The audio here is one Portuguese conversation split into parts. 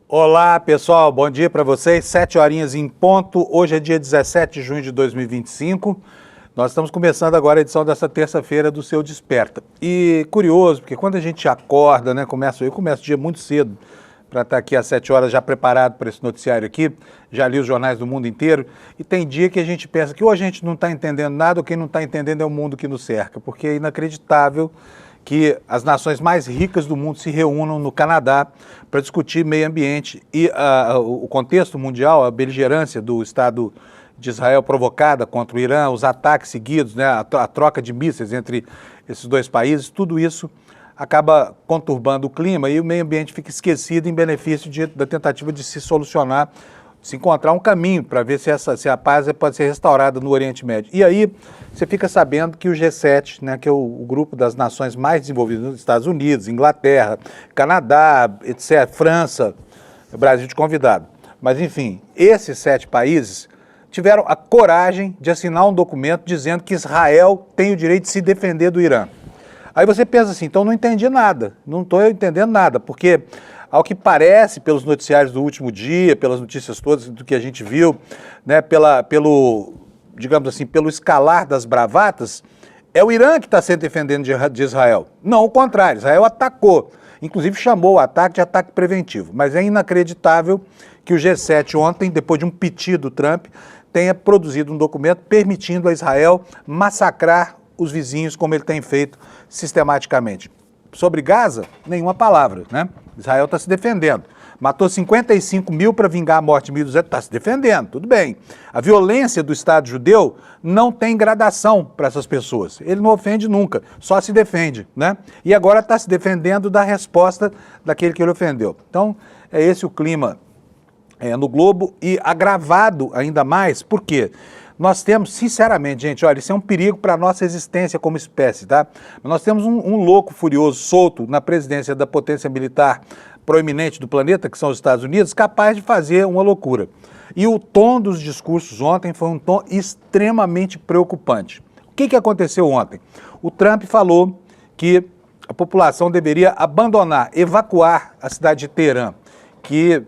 Olá, pessoal, bom dia para vocês. 7 horinhas em ponto. Hoje é dia 17 de junho de 2025. Nós estamos começando agora a edição dessa terça-feira do Seu Desperta. E curioso, porque quando a gente acorda, né, eu começo o dia muito cedo para estar aqui às 7 horas já preparado para esse noticiário aqui, já li os jornais do mundo inteiro, e tem dia que a gente pensa que ou a gente não está entendendo nada ou quem não está entendendo é o mundo que nos cerca, porque é inacreditável que as nações mais ricas do mundo se reúnam no Canadá para discutir meio ambiente e o contexto mundial, a beligerância do Estado de Israel provocada contra o Irã, os ataques seguidos, né, a troca de mísseis entre esses dois países, tudo isso acaba conturbando o clima e o meio ambiente fica esquecido em benefício da tentativa de se solucionar, se encontrar um caminho para ver se a paz pode ser restaurada no Oriente Médio. E aí você fica sabendo que o G7, né, que é o grupo das nações mais desenvolvidas nos Estados Unidos, Inglaterra, Canadá, etc., França, Brasil de convidado. Mas enfim, esses 7 países tiveram a coragem de assinar um documento dizendo que Israel tem o direito de se defender do Irã. Aí você pensa assim, então não entendi nada, não estou entendendo nada, porque ao que parece, pelos noticiários do último dia, pelas notícias todas do que a gente viu, né, digamos assim, pelo escalar das bravatas, é o Irã que está se defendendo de Israel. Não o contrário, Israel atacou, inclusive chamou o ataque de ataque preventivo. Mas é inacreditável que o G7 ontem, depois de um piti do Trump, tenha produzido um documento permitindo a Israel massacrar os vizinhos como ele tem feito sistematicamente. Sobre Gaza, nenhuma palavra, né? Israel está se defendendo. Matou 55 mil para vingar a morte de 1.200, está se defendendo, tudo bem. A violência do Estado judeu não tem gradação para essas pessoas. Ele não ofende nunca, só se defende, né? E agora está se defendendo da resposta daquele que ele ofendeu. Então, é esse o clima no globo e agravado ainda mais, por quê? Nós temos, sinceramente, gente, olha, isso é um perigo para a nossa existência como espécie, tá? Nós temos um louco furioso solto na presidência da potência militar proeminente do planeta, que são os Estados Unidos, capaz de fazer uma loucura. E o tom dos discursos ontem foi um tom extremamente preocupante. O que aconteceu ontem? O Trump falou que a população deveria abandonar, evacuar a cidade de Teherã, que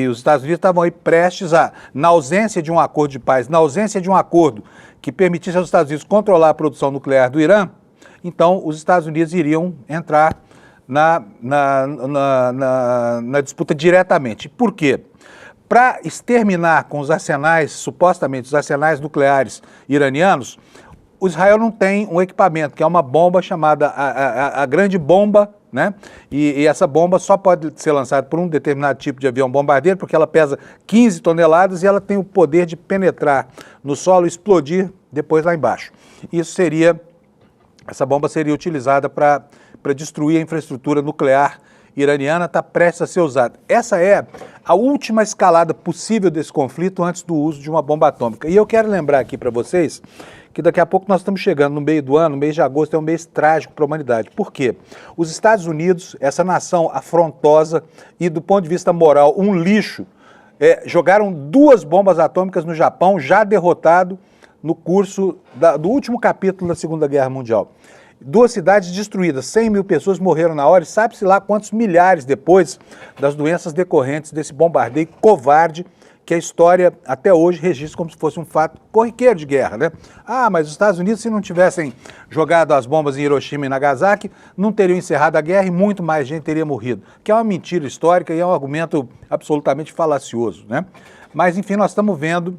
os Estados Unidos estavam aí prestes a, na ausência de um acordo de paz, na ausência de um acordo que permitisse aos Estados Unidos controlar a produção nuclear do Irã, então os Estados Unidos iriam entrar na disputa diretamente. Por quê? Para exterminar com os arsenais, supostamente os arsenais nucleares iranianos, o Israel não tem um equipamento, que é uma bomba chamada a grande bomba, né? E essa bomba só pode ser lançada por um determinado tipo de avião bombardeiro, porque ela pesa 15 toneladas e ela tem o poder de penetrar no solo e explodir depois lá embaixo. Essa bomba seria utilizada para destruir a infraestrutura nuclear iraniana, está prestes a ser usada. Essa é a última escalada possível desse conflito antes do uso de uma bomba atômica. E eu quero lembrar aqui para vocês que daqui a pouco nós estamos chegando no meio do ano, no mês de agosto é um mês trágico para a humanidade. Por quê? Os Estados Unidos, essa nação afrontosa e do ponto de vista moral um lixo, jogaram 2 bombas atômicas no Japão, já derrotado no curso do último capítulo da Segunda Guerra Mundial. 2 cidades destruídas, 100 mil pessoas morreram na hora e sabe-se lá quantos milhares depois das doenças decorrentes desse bombardeio covarde que a história até hoje registra como se fosse um fato corriqueiro de guerra, né? Ah, mas os Estados Unidos, se não tivessem jogado as bombas em Hiroshima e Nagasaki, não teriam encerrado a guerra e muito mais gente teria morrido. Que é uma mentira histórica e é um argumento absolutamente falacioso, né? Mas, enfim, nós estamos vendo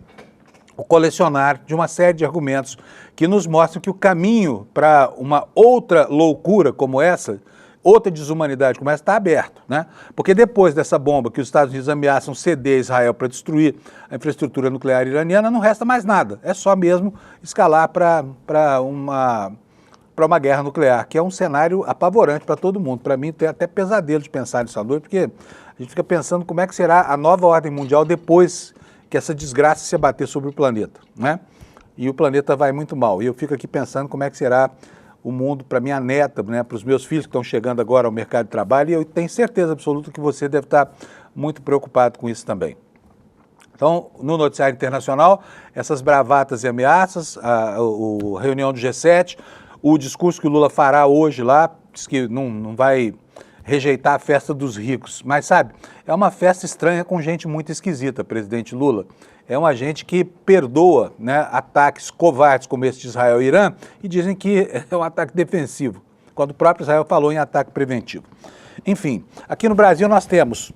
o colecionar de uma série de argumentos que nos mostram que o caminho para uma outra loucura como essa, outra desumanidade como essa, está aberto, né? Porque depois dessa bomba que os Estados Unidos ameaçam ceder a Israel para destruir a infraestrutura nuclear iraniana, não resta mais nada. É só mesmo escalar para uma guerra nuclear, que é um cenário apavorante para todo mundo. Para mim, tem até pesadelo de pensar nisso à noite, porque a gente fica pensando como é que será a nova ordem mundial depois que essa desgraça se abater sobre o planeta, né? E o planeta vai muito mal. E eu fico aqui pensando como é que será o mundo para minha neta, né, para os meus filhos que estão chegando agora ao mercado de trabalho, e eu tenho certeza absoluta que você deve estar muito preocupado com isso também. Então, no noticiário internacional, essas bravatas e ameaças, a reunião do G7, o discurso que o Lula fará hoje lá, diz que não vai rejeitar a festa dos ricos. Mas, sabe, é uma festa estranha com gente muito esquisita, presidente Lula. É uma gente que perdoa, né, ataques covardes como esse de Israel e Irã e dizem que é um ataque defensivo, quando o próprio Israel falou em ataque preventivo. Enfim, aqui no Brasil nós temos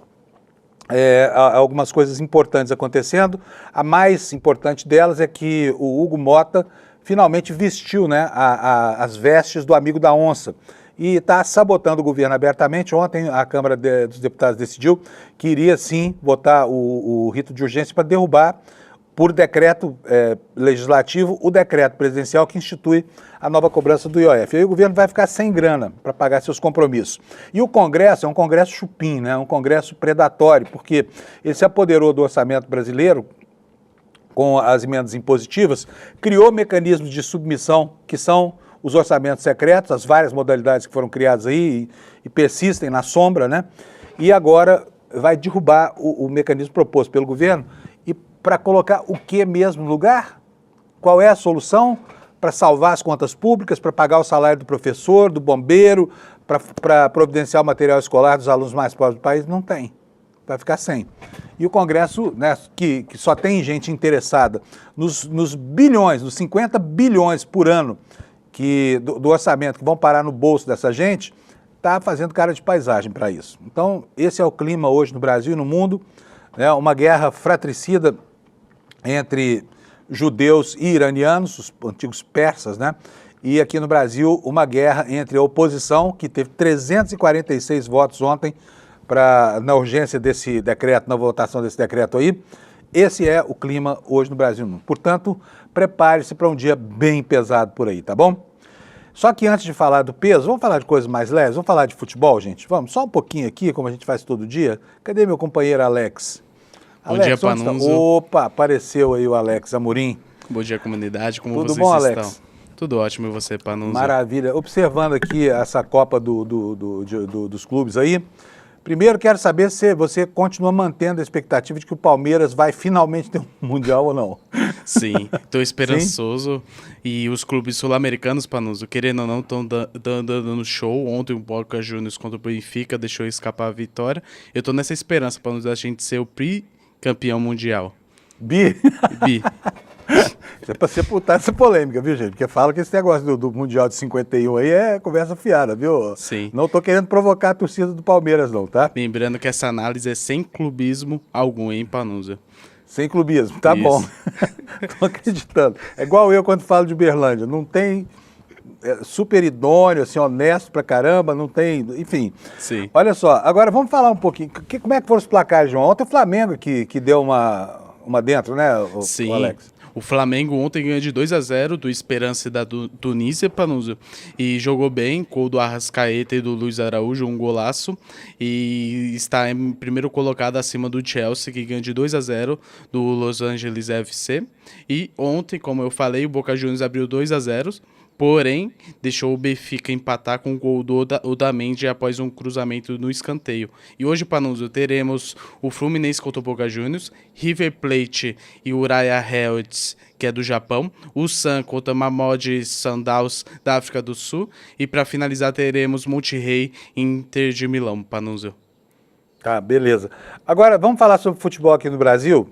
algumas coisas importantes acontecendo. A mais importante delas é que o Hugo Mota finalmente vestiu, né, as vestes do amigo da onça e está sabotando o governo abertamente. Ontem a Câmara dos Deputados decidiu que iria sim votar o rito de urgência para derrubar, por decreto legislativo, o decreto presidencial que institui a nova cobrança do IOF. E aí o governo vai ficar sem grana para pagar seus compromissos. E o Congresso é um Congresso chupim, né? Um Congresso predatório, porque ele se apoderou do orçamento brasileiro com as emendas impositivas, criou mecanismos de submissão que são os orçamentos secretos, as várias modalidades que foram criadas aí e persistem na sombra, né? E agora vai derrubar o mecanismo proposto pelo governo e para colocar o que mesmo no lugar? Qual é a solução? Para salvar as contas públicas, para pagar o salário do professor, do bombeiro, para providenciar o material escolar dos alunos mais pobres do país? Não tem. Vai ficar sem. E o Congresso, né, que só tem gente interessada nos bilhões, nos 50 bilhões por ano do orçamento que vão parar no bolso dessa gente, está fazendo cara de paisagem para isso. Então, esse é o clima hoje no Brasil e no mundo, né, uma guerra fratricida entre judeus e iranianos, os antigos persas, né? E aqui no Brasil, uma guerra entre a oposição, que teve 346 votos ontem na urgência desse decreto, na votação desse decreto aí. Esse é o clima hoje no Brasil. Portanto, prepare-se para um dia bem pesado por aí, tá bom? Só que antes de falar do peso, vamos falar de coisas mais leves? Vamos falar de futebol, gente? Vamos, só um pouquinho aqui, como a gente faz todo dia. Cadê meu companheiro Alex? Bom dia, Panunzio. Opa, apareceu aí o Alex Amorim. Bom dia, comunidade. Como Tudo vocês bom, estão? Alex? Tudo ótimo, e você, Panunzio? Maravilha. Observando aqui essa Copa dos clubes aí, primeiro quero saber se você continua mantendo a expectativa de que o Palmeiras vai finalmente ter um Mundial ou não. Sim, estou esperançoso. Sim? E os clubes sul-americanos, Panunzio, querendo ou não, estão dando show. Ontem o Boca Juniors contra o Benfica deixou escapar a vitória. Eu estou nessa esperança, Panunzio, a gente ser o campeão mundial. Bi? Isso é para sepultar essa polêmica, viu, gente? Porque fala que esse negócio do Mundial de 51 aí é conversa fiada, viu? Sim. Não tô querendo provocar a torcida do Palmeiras, não, tá? Lembrando que essa análise é sem clubismo algum, hein, Panunzio? Sem clubismo, tá bom. Tô acreditando. É igual eu quando falo de Uberlândia. Não tem super idôneo, assim, honesto pra caramba, não tem, enfim. Sim. Olha só, agora vamos falar um pouquinho. Como é que foram os placares, João? Ontem o Flamengo que deu uma dentro, né, Sim. O Alex? O Flamengo ontem ganhou de 2-0 do Esperance da Tunísia, Panunzio, e jogou bem, gol do Arrascaeta e do Luiz Araújo, um golaço, e está em primeiro colocado acima do Chelsea, que ganhou de 2-0 do Los Angeles FC. E ontem, como eu falei, o Boca Juniors abriu 2-0, porém deixou o Benfica empatar com o gol do Otamendi após um cruzamento no escanteio. E hoje, Panunzio, teremos o Fluminense contra o Boca Juniors, River Plate e Uraia Hells, que é do Japão, o San contra Mamelodi Sundowns da África do Sul, e para finalizar teremos Monterrey e Inter de Milão, Panunzio. Tá, beleza. Agora, vamos falar sobre futebol aqui no Brasil?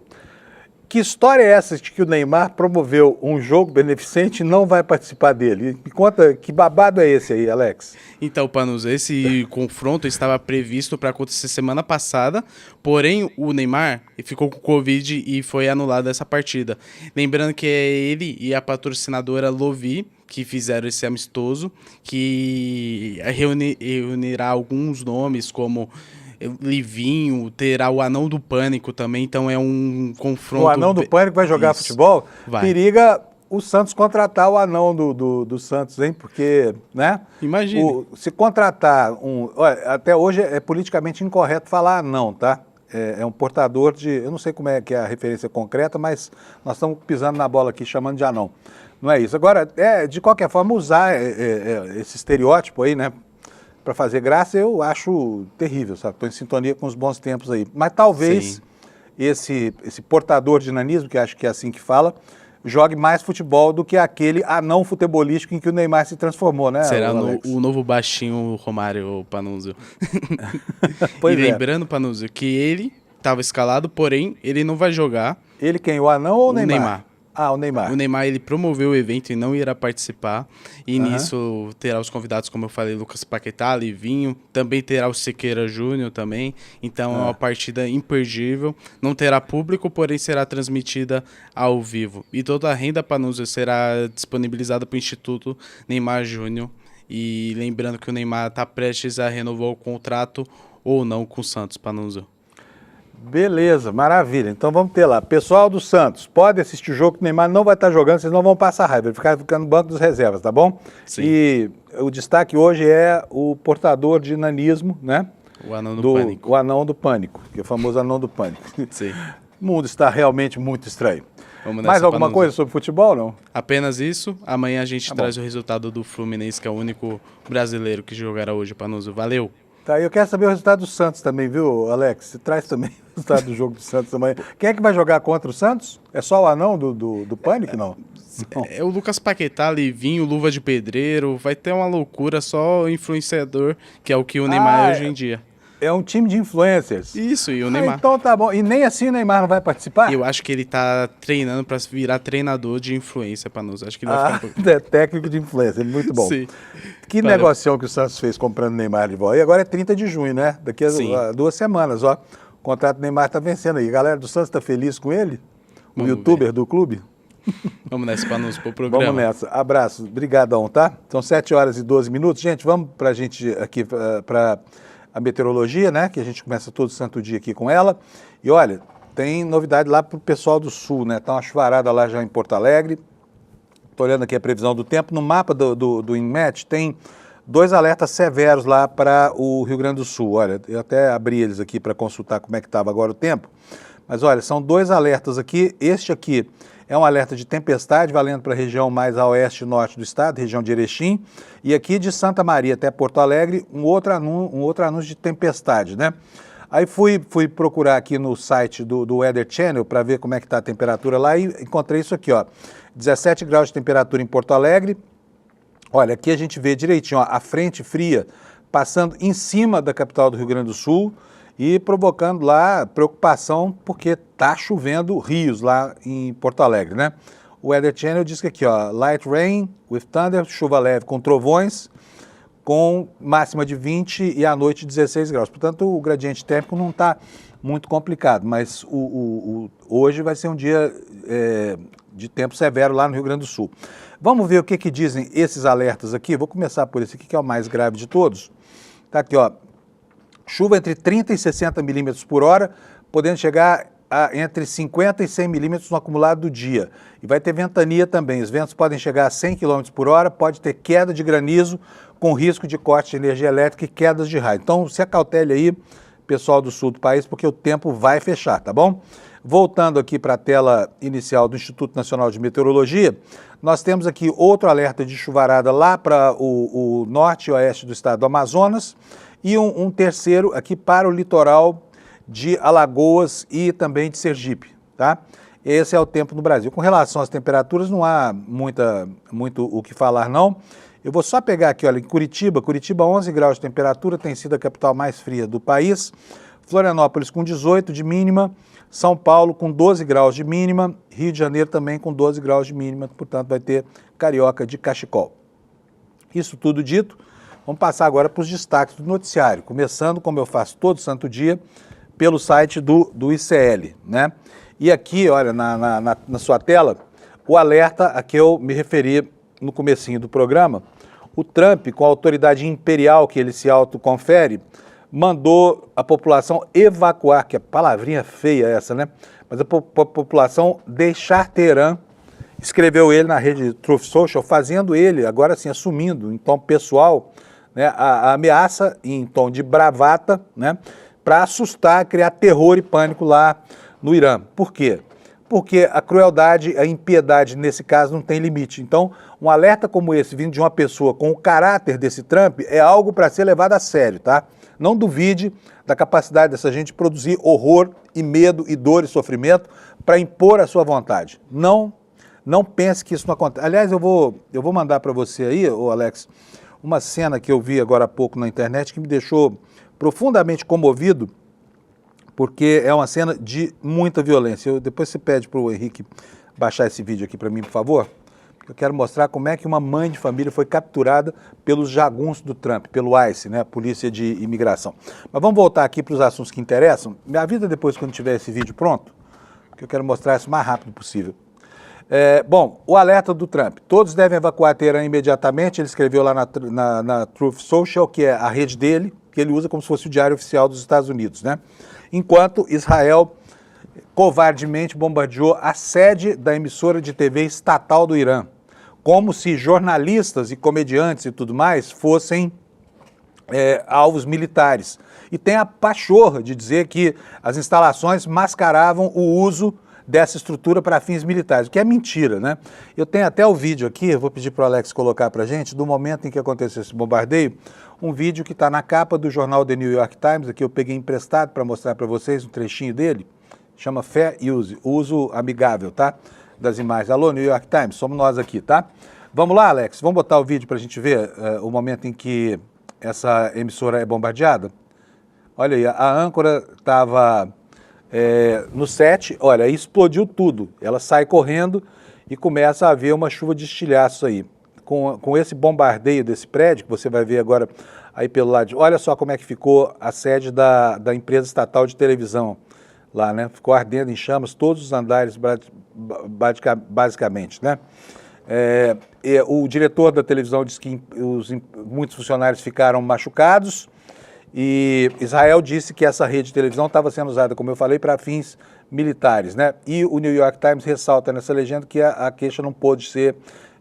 Que história é essa de que o Neymar promoveu um jogo beneficente e não vai participar dele? Me conta, que babado é esse aí, Alex? Então, Panunzio, esse confronto estava previsto para acontecer semana passada, porém o Neymar ficou com Covid e foi anulada essa partida. Lembrando que é ele e a patrocinadora Lovi que fizeram esse amistoso, que reunirá alguns nomes como Livinho, terá o Anão do Pânico também, então é um confronto... O Anão do Pânico vai jogar futebol? Vai. Periga o Santos contratar o Anão do Santos, hein? Porque, né? Imagine. Se contratar olha, até hoje é politicamente incorreto falar anão, tá? É um portador de... Eu não sei como é que é a referência concreta, mas nós estamos pisando na bola aqui, chamando de anão. Não é isso. Agora, de qualquer forma, usar esse estereótipo aí, né? Para fazer graça, eu acho terrível, sabe? Estou em sintonia com os bons tempos aí. Mas talvez esse portador de nanismo, que acho que é assim que fala, jogue mais futebol do que aquele anão futebolístico em que o Neymar se transformou, né? Será o novo baixinho Romário, Panunzio. Pois e lembrando, Panunzio, que ele estava escalado, porém ele não vai jogar. Ele quem? O anão ou o Neymar? Neymar? Ah, o Neymar. O Neymar, ele promoveu o evento e não irá participar. E nisso terá os convidados, como eu falei, Lucas Paquetá, Livinho. Também terá o Sequeira Júnior também. Então é uma partida imperdível. Não terá público, porém será transmitida ao vivo. E toda a renda, Panunzio, será disponibilizada para o Instituto Neymar Júnior. E lembrando que o Neymar está prestes a renovar o contrato ou não com o Santos, Panunzio. Beleza, maravilha. Então vamos ter lá. Pessoal do Santos, pode assistir o jogo que o Neymar não vai estar jogando, vocês não vão passar raiva, ele ficar no banco dos reservas, tá bom? Sim. E o destaque hoje é o portador de nanismo, né? O anão do pânico. O anão do pânico, que é o famoso anão do pânico. Sim. O mundo está realmente muito estranho. Vamos nessa, Mais alguma Panunzio. coisa sobre futebol, não? Apenas isso. Amanhã a gente traz bom. o resultado do Fluminense, que é o único brasileiro que jogará hoje, Panunzio. Valeu! Tá, eu quero saber o resultado do Santos também, viu, Alex? Você traz também o resultado do jogo do Santos amanhã. Quem é que vai jogar contra o Santos? É só o anão do Pânico, não? É o Lucas Paquetá, Livinho, Luva de Pedreiro. Vai ter uma loucura, só influenciador, que é o que o Neymar é hoje em dia. É um time de influencers. Isso, e o Neymar. Então tá bom. E nem assim o Neymar não vai participar? Eu acho que ele tá treinando pra virar treinador de influência pra nós. Acho que ele vai ficar um pouco... É técnico de influência, muito bom. Sim. Que Valeu. negocião que o Santos fez comprando o Neymar de volta. E agora é 30 de junho, né? Daqui a 2 semanas, ó. O contrato do Neymar tá vencendo aí. A galera do Santos tá feliz com ele? O Vamos youtuber do clube? Vamos nessa pra nos pro programa. Vamos nessa. Abraço. Obrigadão, tá? São 7h12. Gente, vamos pra gente aqui pra a meteorologia, né? Que a gente começa todo santo dia aqui com ela. E olha, tem novidade lá pro pessoal do Sul, né? Tá uma chuvarada lá já em Porto Alegre. Tô olhando aqui a previsão do tempo. No mapa do INMET tem 2 alertas severos lá para o Rio Grande do Sul. Olha, eu até abri eles aqui para consultar como é que estava agora o tempo. Mas olha, são 2 alertas aqui. Este aqui é um alerta de tempestade, valendo para a região mais a oeste e norte do estado, região de Erechim. E aqui de Santa Maria até Porto Alegre, um outro anúncio de tempestade, né? Aí fui procurar aqui no site do Weather Channel para ver como é que está a temperatura lá e encontrei isso aqui, ó. 17 graus de temperatura em Porto Alegre. Olha, aqui a gente vê direitinho, ó, a frente fria passando em cima da capital do Rio Grande do Sul e provocando lá preocupação porque tá chovendo rios lá em Porto Alegre, né? O Weather Channel diz que aqui, ó, light rain with thunder, chuva leve com trovões, com máxima de 20 e à noite 16 graus. Portanto, o gradiente térmico não está muito complicado, mas hoje vai ser um dia de tempo severo lá no Rio Grande do Sul. Vamos ver o que dizem esses alertas aqui. Vou começar por esse aqui, que é o mais grave de todos. Tá aqui, ó. Chuva entre 30 e 60 milímetros por hora, podendo chegar a entre 50 e 100 milímetros no acumulado do dia. E vai ter ventania também. Os ventos podem chegar a 100 km por hora, pode ter queda de granizo, com risco de corte de energia elétrica e quedas de raio. Então, se acautele aí, pessoal do sul do país, porque o tempo vai fechar, tá bom? Voltando aqui para a tela inicial do Instituto Nacional de Meteorologia, nós temos aqui outro alerta de chuvarada lá para o norte e oeste do estado do Amazonas e um terceiro aqui para o litoral de Alagoas e também de Sergipe, tá? Esse é o tempo no Brasil. Com relação às temperaturas, não há muito o que falar, não. Eu vou só pegar aqui, olha, em Curitiba, 11 graus de temperatura, tem sido a capital mais fria do país. Florianópolis com 18 de mínima, São Paulo com 12 graus de mínima, Rio de Janeiro também com 12 graus de mínima, portanto vai ter carioca de cachecol. Isso tudo dito, vamos passar agora para os destaques do noticiário, começando, como eu faço todo santo dia, pelo site do ICL, né? E aqui, olha, na sua tela, o alerta a que eu me referi no comecinho do programa. O Trump, com a autoridade imperial que ele se autoconfere, mandou a população evacuar, que é palavrinha feia essa, né? Mas a população deixar Teherã, escreveu ele na rede Truth Social, fazendo ele, agora sim, assumindo em tom pessoal, né, a ameaça em tom de bravata, né, para assustar, criar terror e pânico lá no Irã. Por quê? Porque a crueldade, a impiedade nesse caso não tem limite. Então, um alerta como esse, vindo de uma pessoa com o caráter desse Trump, é algo para ser levado a sério, tá? Não duvide da capacidade dessa gente de produzir horror e medo e dor e sofrimento para impor a sua vontade. Não Não pense que isso não acontece. Aliás, eu vou mandar para você aí, ô Alex, uma cena que eu vi agora há pouco na internet que me deixou profundamente comovido, porque é uma cena de muita violência. Depois você pede para o Henrique baixar esse vídeo aqui para mim, por favor. Eu quero mostrar como é que uma mãe de família foi capturada pelos jagunços do Trump, pelo ICE, né, a Polícia de Imigração. Mas vamos voltar aqui para os assuntos que interessam. Me avisa depois quando tiver esse vídeo pronto, que eu quero mostrar isso o mais rápido possível. Bom, o alerta do Trump. Todos devem evacuar Teherã imediatamente. Ele escreveu lá na Truth Social, que é a rede dele, que ele usa como se fosse o diário oficial dos Estados Unidos, né? Enquanto Israel covardemente bombardeou a sede da emissora de TV estatal do Irã, como se jornalistas e comediantes e tudo mais fossem alvos militares. E tem a pachorra de dizer que as instalações mascaravam o uso dessa estrutura para fins militares, o que é mentira, né? Eu tenho até o vídeo aqui, eu vou pedir para o Alex colocar para a gente, do momento em que aconteceu esse bombardeio, um vídeo que está na capa do jornal The New York Times, aqui eu peguei emprestado para mostrar para vocês um trechinho dele, chama Fair Use, uso amigável, tá? Das imagens. Alô, New York Times, somos nós aqui, tá? Vamos lá, Alex, vamos botar o vídeo para a gente ver o momento em que essa emissora é bombardeada? Olha aí, a âncora estava no set, olha, aí explodiu tudo. Ela sai correndo e começa a haver uma chuva de estilhaços aí. Com esse bombardeio desse prédio, que você vai ver agora aí pelo lado, olha só como é que ficou a sede da empresa estatal de televisão lá, né? Ficou ardendo em chamas todos os andares, basicamente, né? O diretor da televisão disse que muitos funcionários ficaram machucados e Israel disse que essa rede de televisão estava sendo usada, como eu falei, para fins militares, né? E o New York Times ressalta nessa legenda que a queixa não pôde ser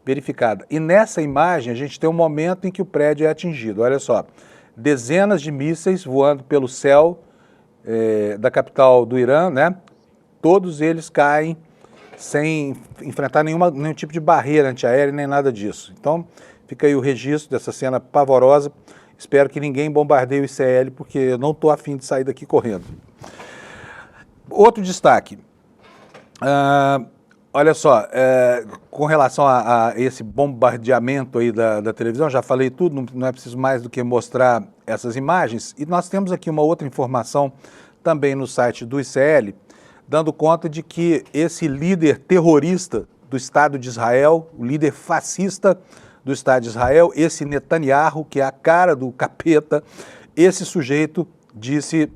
verificada. E nessa imagem a gente tem um momento em que o prédio é atingido. Olha só, dezenas de mísseis voando pelo céu da capital do Irã, né? Todos eles caem sem enfrentar nenhum tipo de barreira antiaérea nem nada disso. Então fica aí o registro dessa cena pavorosa. Espero que ninguém bombardeie o ICL, porque eu não estou afim de sair daqui correndo. Outro destaque. Olha só, com relação a esse bombardeamento aí da televisão, já falei tudo, não é preciso mais do que mostrar essas imagens. E nós temos aqui uma outra informação também no site do ICL, dando conta de que esse líder terrorista do Estado de Israel, o líder fascista do Estado de Israel, esse Netanyahu, que é a cara do capeta, esse sujeito disse,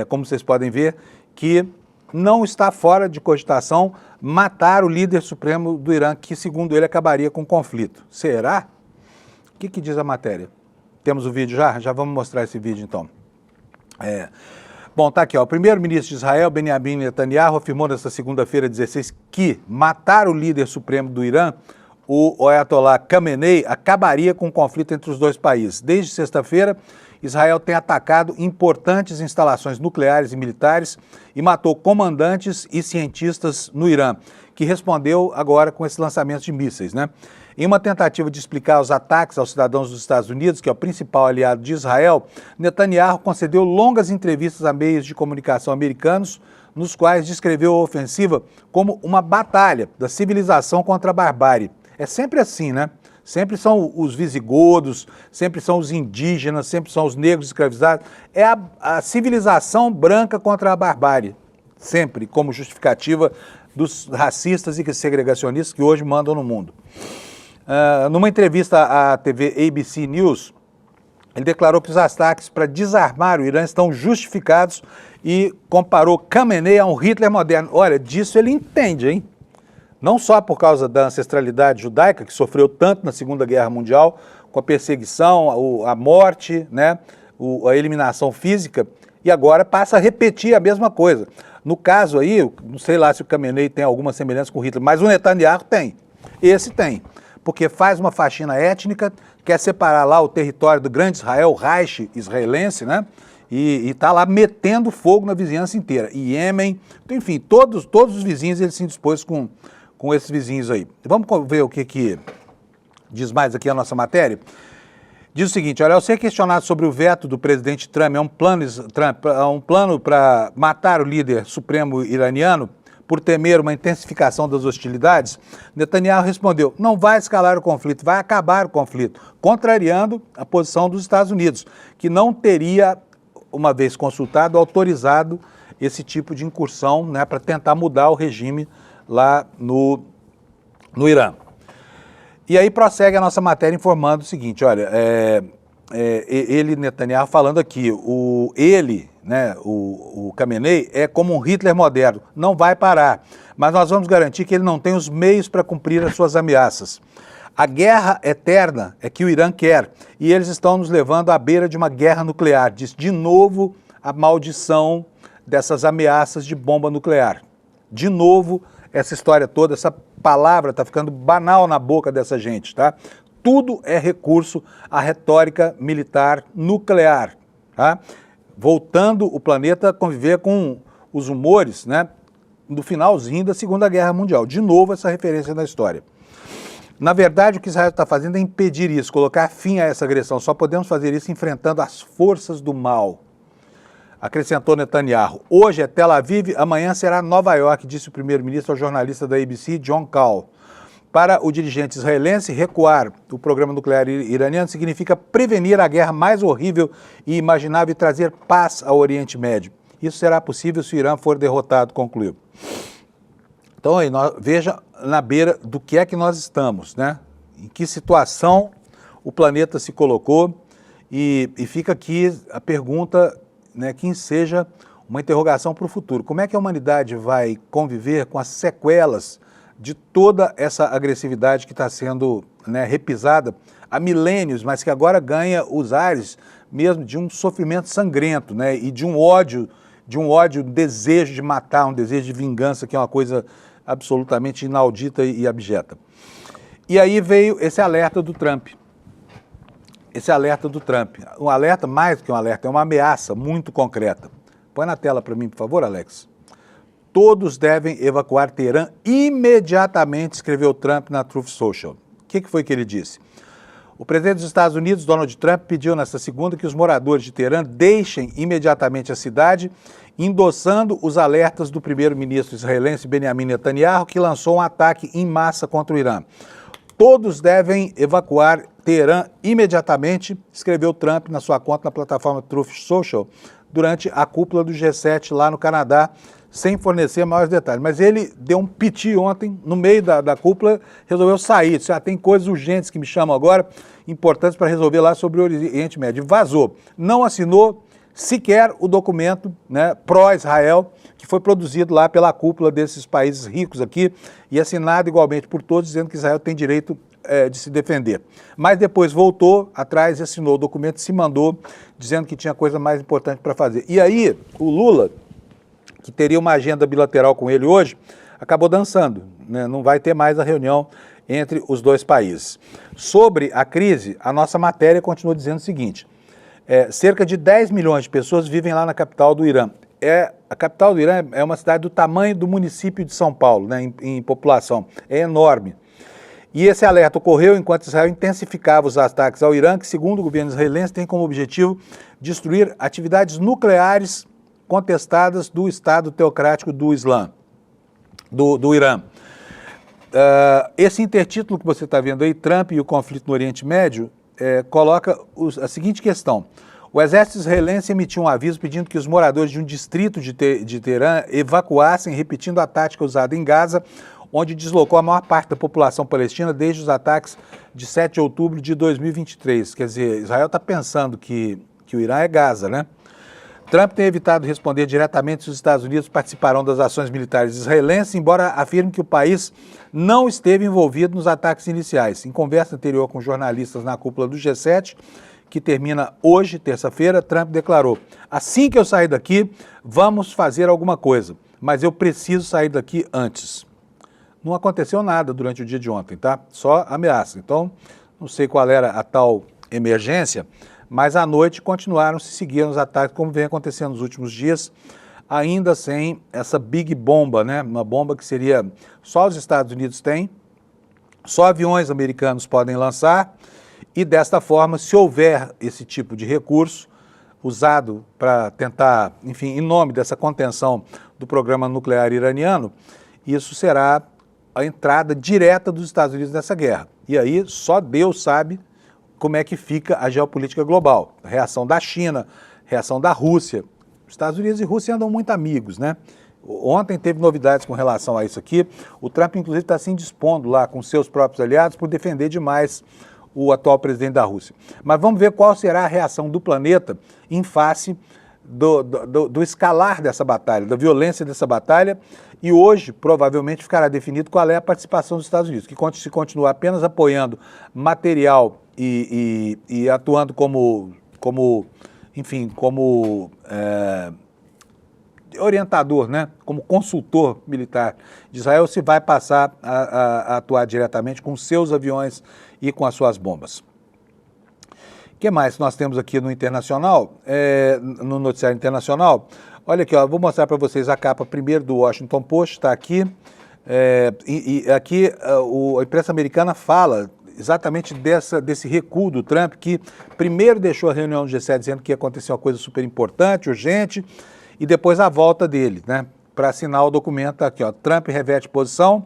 como vocês podem ver, que não está fora de cogitação matar o líder supremo do Irã, que, segundo ele, acabaria com o conflito. Será? O que diz a matéria? Temos o vídeo já? Já vamos mostrar esse vídeo, então. Bom, tá aqui, ó. O primeiro-ministro de Israel, Benjamin Netanyahu, afirmou nesta segunda-feira, 16, que matar o líder supremo do Irã, o Ayatollah Khamenei, acabaria com o conflito entre os dois países. Desde sexta-feira, Israel tem atacado importantes instalações nucleares e militares e matou comandantes e cientistas no Irã, que respondeu agora com esse lançamento de mísseis, né? Em uma tentativa de explicar os ataques aos cidadãos dos Estados Unidos, que é o principal aliado de Israel, Netanyahu concedeu longas entrevistas a meios de comunicação americanos, nos quais descreveu a ofensiva como uma batalha da civilização contra a barbárie. É sempre assim, né? Sempre são os visigodos, sempre são os indígenas, sempre são os negros escravizados. É a civilização branca contra a barbárie, sempre como justificativa dos racistas e segregacionistas que hoje mandam no mundo. Numa entrevista à TV ABC News, ele declarou que os ataques para desarmar o Irã estão justificados e comparou Khamenei a um Hitler moderno. Olha, disso ele entende, hein? Não só por causa da ancestralidade judaica, que sofreu tanto na Segunda Guerra Mundial, com a perseguição, a morte, né, a eliminação física, e agora passa a repetir a mesma coisa. No caso aí, não sei lá se o Khamenei tem alguma semelhança com Hitler, mas o Netanyahu tem. Esse tem, porque faz uma faxina étnica, quer separar lá o território do grande Israel, o Reich israelense, né? E está lá metendo fogo na vizinhança inteira. Iêmen, enfim, todos os vizinhos ele se indispôs com esses vizinhos aí. Vamos ver o que diz mais aqui a nossa matéria? Diz o seguinte, olha, ao ser questionado sobre o veto do presidente Trump, é um plano para matar o líder supremo iraniano, por temer uma intensificação das hostilidades, Netanyahu respondeu: não vai escalar o conflito, vai acabar o conflito, contrariando a posição dos Estados Unidos, que não teria, uma vez consultado, autorizado esse tipo de incursão, né, para tentar mudar o regime lá no Irã. E aí prossegue a nossa matéria informando o seguinte, olha, Netanyahu, falando aqui, o Khamenei é como um Hitler moderno, não vai parar, mas nós vamos garantir que ele não tem os meios para cumprir as suas ameaças. A guerra eterna é que o Irã quer, e eles estão nos levando à beira de uma guerra nuclear, diz de novo a maldição dessas ameaças de bomba nuclear. De novo, essa história toda, essa palavra está ficando banal na boca dessa gente, tá? Tudo é recurso à retórica militar nuclear, tá? Voltando o planeta a conviver com os humores, né, do finalzinho da Segunda Guerra Mundial. De novo, essa referência na história. Na verdade, o que Israel está fazendo é impedir isso, colocar fim a essa agressão. Só podemos fazer isso enfrentando as forças do mal. Acrescentou Netanyahu. Hoje é Tel Aviv, amanhã será Nova York, disse o primeiro-ministro ao jornalista da ABC, John Kahl. Para o dirigente israelense, recuar o programa nuclear iraniano significa prevenir a guerra mais horrível e imaginável e trazer paz ao Oriente Médio. Isso será possível se o Irã for derrotado, concluiu. Então, aí, veja na beira do que é que nós estamos, né? Em que situação o planeta se colocou e fica aqui a pergunta, né, que enseja uma interrogação para o futuro. Como é que a humanidade vai conviver com as sequelas de toda essa agressividade que está sendo, né, repisada há milênios, mas que agora ganha os ares mesmo de um sofrimento sangrento, né, e de um ódio, um desejo de matar, um desejo de vingança, que é uma coisa absolutamente inaudita e abjeta. E aí veio esse alerta do Trump. Um alerta, mais do que um alerta, é uma ameaça muito concreta. Põe na tela para mim, por favor, Alex. Todos devem evacuar Teherã imediatamente, escreveu Trump na Truth Social. O que foi que ele disse? O presidente dos Estados Unidos, Donald Trump, pediu nesta segunda que os moradores de Teherã deixem imediatamente a cidade, endossando os alertas do primeiro-ministro israelense Benjamin Netanyahu, que lançou um ataque em massa contra o Irã. Todos devem evacuar Teherã imediatamente, escreveu Trump na sua conta na plataforma Truth Social, durante a cúpula do G7 lá no Canadá, sem fornecer maiores detalhes. Mas ele deu um piti ontem, no meio da cúpula, resolveu sair. Disse, tem coisas urgentes que me chamam agora, importantes para resolver lá sobre o Oriente Médio. Vazou. Não assinou sequer o documento, né, pró-Israel, que foi produzido lá pela cúpula desses países ricos aqui e assinado igualmente por todos, dizendo que Israel tem direito de se defender. Mas depois voltou atrás e assinou o documento, se mandou, dizendo que tinha coisa mais importante para fazer. E aí, o Lula, que teria uma agenda bilateral com ele hoje, acabou dançando, né? Não vai ter mais a reunião entre os dois países. Sobre a crise, a nossa matéria continua dizendo o seguinte, cerca de 10 milhões de pessoas vivem lá na capital do Irã. A capital do Irã é uma cidade do tamanho do município de São Paulo, né, em população, é enorme. E esse alerta ocorreu enquanto Israel intensificava os ataques ao Irã, que, segundo o governo israelense, tem como objetivo destruir atividades nucleares contestadas do Estado teocrático do Islã, do Irã. Esse intertítulo que você está vendo aí, Trump e o conflito no Oriente Médio, coloca a seguinte questão. O exército israelense emitiu um aviso pedindo que os moradores de um distrito de Teherã evacuassem, repetindo a tática usada em Gaza, onde deslocou a maior parte da população palestina desde os ataques de 7 de outubro de 2023. Quer dizer, Israel está pensando que o Irã é Gaza, né? Trump tem evitado responder diretamente se os Estados Unidos participarão das ações militares israelenses, embora afirme que o país não esteve envolvido nos ataques iniciais. Em conversa anterior com jornalistas na cúpula do G7, que termina hoje, terça-feira, Trump declarou: assim que eu sair daqui, vamos fazer alguma coisa, mas eu preciso sair daqui antes. Não aconteceu nada durante o dia de ontem, tá? Só ameaça. Então, não sei qual era a tal emergência, mas à noite continuaram se seguindo os ataques, como vem acontecendo nos últimos dias, ainda sem essa big bomba, né? Uma bomba que seria só os Estados Unidos têm, só aviões americanos podem lançar, e desta forma, se houver esse tipo de recurso, usado para tentar, enfim, em nome dessa contenção do programa nuclear iraniano, isso será a entrada direta dos Estados Unidos nessa guerra. E aí só Deus sabe como é que fica a geopolítica global. A reação da China, reação da Rússia. Estados Unidos e Rússia andam muito amigos, né? Ontem teve novidades com relação a isso aqui. O Trump, inclusive, está se indispondo lá com seus próprios aliados por defender demais o atual presidente da Rússia. Mas vamos ver qual será a reação do planeta em face do escalar dessa batalha, da violência dessa batalha. E hoje, provavelmente, ficará definido qual é a participação dos Estados Unidos, que se continuar apenas apoiando material e atuando como orientador, né, como consultor militar de Israel, se vai passar a atuar diretamente com seus aviões e com as suas bombas. O que mais nós temos aqui no internacional, no noticiário internacional? Olha aqui, ó, vou mostrar para vocês a capa primeiro do Washington Post, está aqui. Aqui a imprensa americana fala exatamente desse recuo do Trump, que primeiro deixou a reunião do G7 dizendo que ia acontecer uma coisa super importante, urgente, e depois a volta dele, né, para assinar o documento aqui, ó, Trump reverte posição,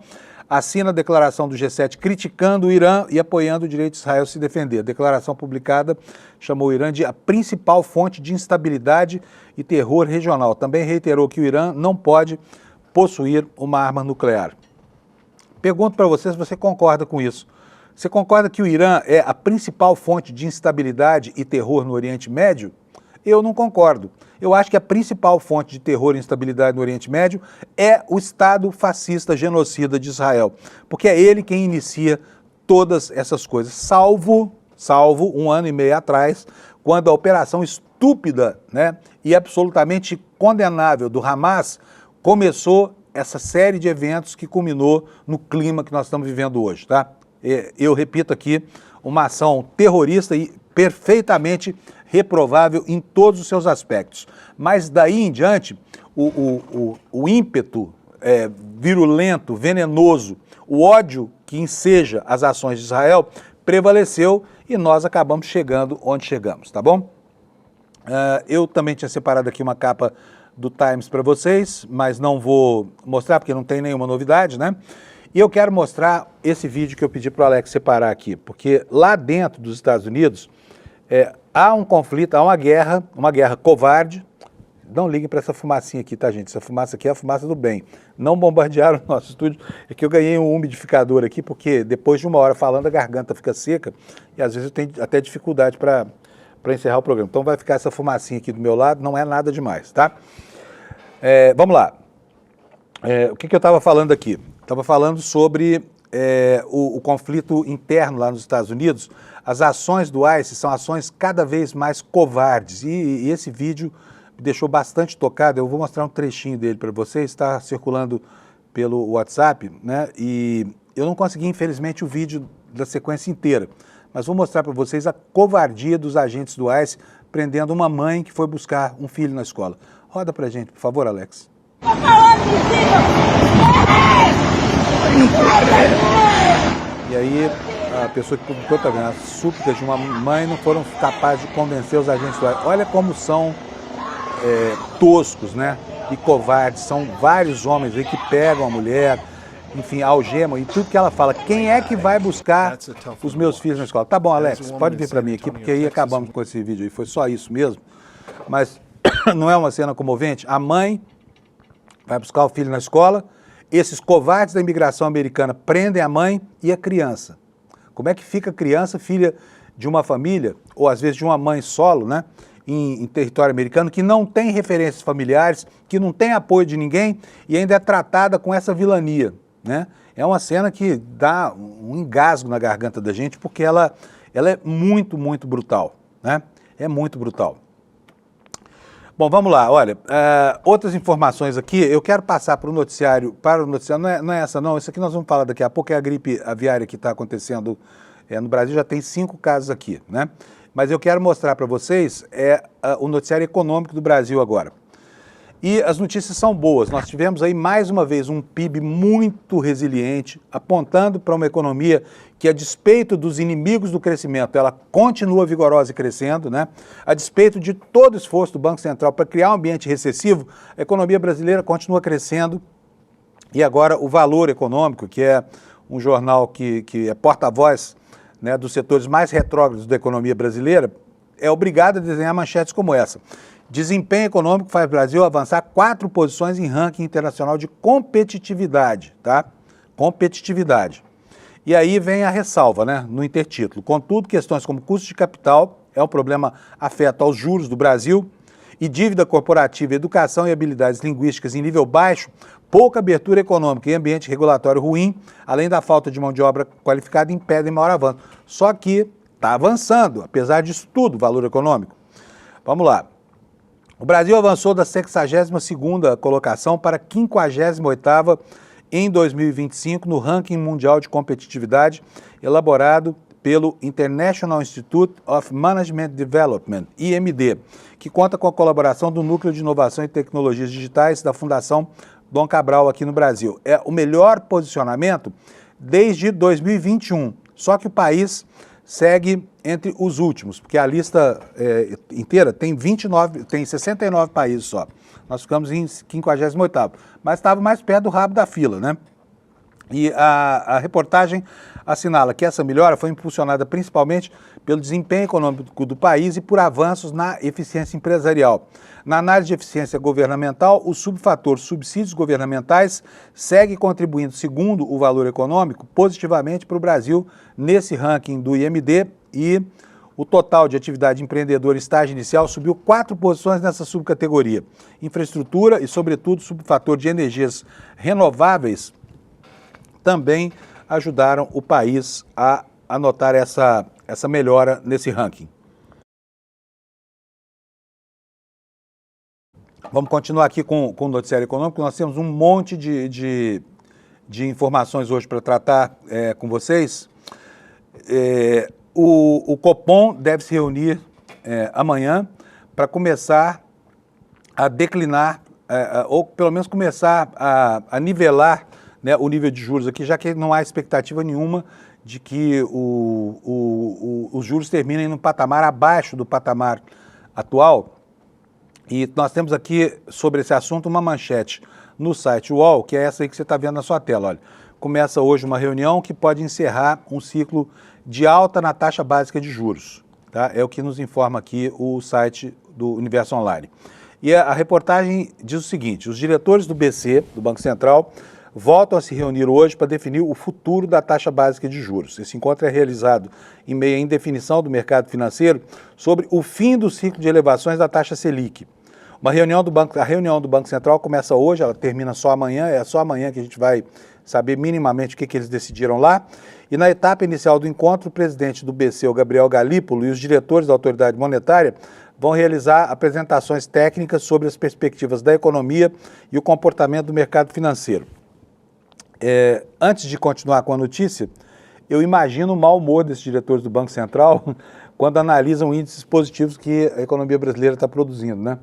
assina a declaração do G7 criticando o Irã e apoiando o direito de Israel se defender. A declaração publicada chamou o Irã de a principal fonte de instabilidade e terror regional. Também reiterou que o Irã não pode possuir uma arma nuclear. Pergunto para você se você concorda com isso. Você concorda que o Irã é a principal fonte de instabilidade e terror no Oriente Médio? Eu não concordo. Eu acho que a principal fonte de terror e instabilidade no Oriente Médio é o Estado fascista genocida de Israel, porque é ele quem inicia todas essas coisas, salvo 1 ano e meio atrás, quando a operação estúpida, né, e absolutamente condenável do Hamas começou essa série de eventos que culminou no clima que nós estamos vivendo hoje, tá? Eu repito aqui, uma ação terrorista e perfeitamente reprovável em todos os seus aspectos. Mas daí em diante, o ímpeto virulento, venenoso, o ódio que enseja as ações de Israel prevaleceu e nós acabamos chegando onde chegamos, tá bom? Eu também tinha separado aqui uma capa do Times para vocês, mas não vou mostrar porque não tem nenhuma novidade, né? E eu quero mostrar esse vídeo que eu pedi para o Alex separar aqui, porque lá dentro dos Estados Unidos há um conflito, há uma guerra covarde. Não liguem para essa fumacinha aqui, tá, gente? Essa fumaça aqui é a fumaça do bem. Não bombardearam o nosso estúdio. É que eu ganhei um umidificador aqui, porque depois de 1 hora falando, a garganta fica seca e às vezes eu tenho até dificuldade para encerrar o programa. Então vai ficar essa fumacinha aqui do meu lado, não é nada demais, tá? Vamos lá. O que eu estava falando aqui? Estava falando sobre o conflito interno lá nos Estados Unidos. As ações do ICE são ações cada vez mais covardes e esse vídeo me deixou bastante tocado. Eu vou mostrar um trechinho dele para vocês, está circulando pelo WhatsApp, né? E eu não consegui, infelizmente, o vídeo da sequência inteira, mas vou mostrar para vocês a covardia dos agentes do ICE prendendo uma mãe que foi buscar um filho na escola. Roda pra gente, por favor, Alex. E aí, a pessoa que publicou, tá vendo, as súplicas de uma mãe não foram capazes de convencer os agentes do ICE. Olha como são toscos, né, e covardes. São vários homens aí que pegam a mulher, enfim, algemam, e tudo que ela fala, quem é que vai buscar os meus filhos na escola? Tá bom, Alex, pode vir para mim aqui, porque aí acabamos com esse vídeo aí, foi só isso mesmo. Mas não é uma cena comovente? A mãe vai buscar o filho na escola, esses covardes da imigração americana prendem a mãe e a criança. Como é que fica a criança, filha de uma família, ou às vezes de uma mãe solo, né, em território americano, que não tem referências familiares, que não tem apoio de ninguém e ainda é tratada com essa vilania, né? É uma cena que dá um engasgo na garganta da gente, porque ela é muito, muito brutal, né? É muito brutal. Bom, vamos lá, olha, outras informações aqui, eu quero passar para o noticiário, não é essa não, isso aqui nós vamos falar daqui a pouco, é a gripe aviária que está acontecendo no Brasil, já tem 5 casos aqui, né? Mas eu quero mostrar para vocês o noticiário econômico do Brasil agora. E as notícias são boas. Nós tivemos aí mais uma vez um PIB muito resiliente, apontando para uma economia que, a despeito dos inimigos do crescimento, ela continua vigorosa e crescendo, né? A despeito de todo o esforço do Banco Central para criar um ambiente recessivo, a economia brasileira continua crescendo. E agora o Valor Econômico, que é um jornal que é porta-voz, né, dos setores mais retrógrados da economia brasileira, é obrigado a desenhar manchetes como essa. Desempenho econômico faz o Brasil avançar 4 posições em ranking internacional de competitividade, tá? Competitividade. E aí vem a ressalva, né, no intertítulo. Contudo, questões como custo de capital é um problema afeta aos juros do Brasil e dívida corporativa, educação e habilidades linguísticas em nível baixo, pouca abertura econômica e ambiente regulatório ruim, além da falta de mão de obra qualificada, impedem maior avanço. Só que está avançando, apesar disso tudo, o Valor Econômico. Vamos lá. O Brasil avançou da 62ª colocação para a 58ª em 2025 no ranking mundial de competitividade elaborado pelo International Institute of Management Development, IMD, que conta com a colaboração do Núcleo de Inovação e Tecnologias Digitais da Fundação Dom Cabral aqui no Brasil. É o melhor posicionamento desde 2021, só que o país segue entre os últimos, porque a lista inteira tem 69 países só. Nós ficamos em 58º, mas estava mais perto do rabo da fila, né? E a reportagem assinala que essa melhora foi impulsionada principalmente pelo desempenho econômico do país e por avanços na eficiência empresarial. Na análise de eficiência governamental, o subfator subsídios governamentais segue contribuindo, segundo o Valor Econômico, positivamente para o Brasil nesse ranking do IMD, e o total de atividade empreendedora estágio inicial subiu 4 posições nessa subcategoria. Infraestrutura e, sobretudo, subfator de energias renováveis também ajudaram o país a anotar essa melhora nesse ranking. Vamos continuar aqui com o noticiário econômico. Nós temos um monte de informações hoje para tratar com vocês. O Copom deve se reunir amanhã para começar a declinar, ou pelo menos começar a nivelar, né, o nível de juros aqui, já que não há expectativa nenhuma de que os juros terminem no patamar abaixo do patamar atual. E nós temos aqui, sobre esse assunto, uma manchete no site UOL, que é essa aí que você está vendo na sua tela. Olha, começa hoje uma reunião que pode encerrar um ciclo de alta na taxa básica de juros. Tá? É o que nos informa aqui o site do Universo Online. E a reportagem diz o seguinte: os diretores do BC, do Banco Central, voltam a se reunir hoje para definir o futuro da taxa básica de juros. Esse encontro é realizado em meio à indefinição do mercado financeiro sobre o fim do ciclo de elevações da taxa Selic. A reunião do Banco Central começa hoje, ela termina só amanhã, é só amanhã que a gente vai saber minimamente o que eles decidiram lá. E na etapa inicial do encontro, o presidente do BC, o Gabriel Galípolo, e os diretores da autoridade monetária vão realizar apresentações técnicas sobre as perspectivas da economia e o comportamento do mercado financeiro. Antes de continuar com a notícia, eu imagino o mau humor desses diretores do Banco Central quando analisam índices positivos que a economia brasileira está produzindo, né?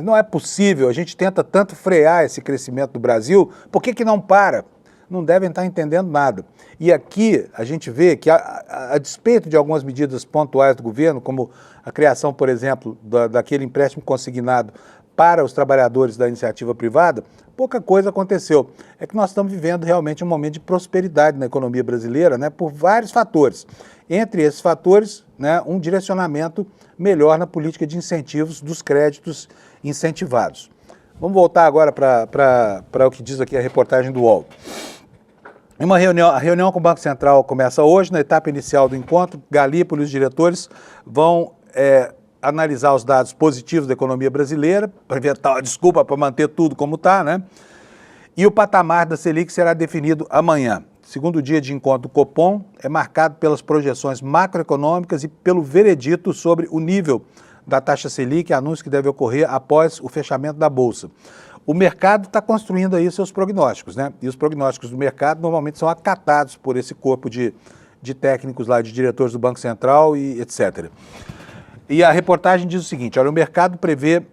Não é possível, a gente tenta tanto frear esse crescimento do Brasil, por que não para? Não devem estar entendendo nada. E aqui a gente vê que, a despeito de algumas medidas pontuais do governo, como a criação, por exemplo, daquele empréstimo consignado para os trabalhadores da iniciativa privada, pouca coisa aconteceu. É que nós estamos vivendo realmente um momento de prosperidade na economia brasileira, né, por vários fatores. Entre esses fatores, né, um direcionamento melhor na política de incentivos dos créditos incentivados. Vamos voltar agora para o que diz aqui a reportagem do UOL. A reunião com o Banco Central começa hoje. Na etapa inicial do encontro, Galípolo e os diretores vão analisar os dados positivos da economia brasileira, para inventar uma desculpa para manter tudo como está, né? E o patamar da Selic será definido amanhã. Segundo dia de encontro do Copom é marcado pelas projeções macroeconômicas e pelo veredito sobre o nível da taxa Selic, anúncio que deve ocorrer após o fechamento da Bolsa. O mercado está construindo aí seus prognósticos, né? E os prognósticos do mercado normalmente são acatados por esse corpo de técnicos lá, de diretores do Banco Central e etc. E a reportagem diz o seguinte: olha, o mercado prevê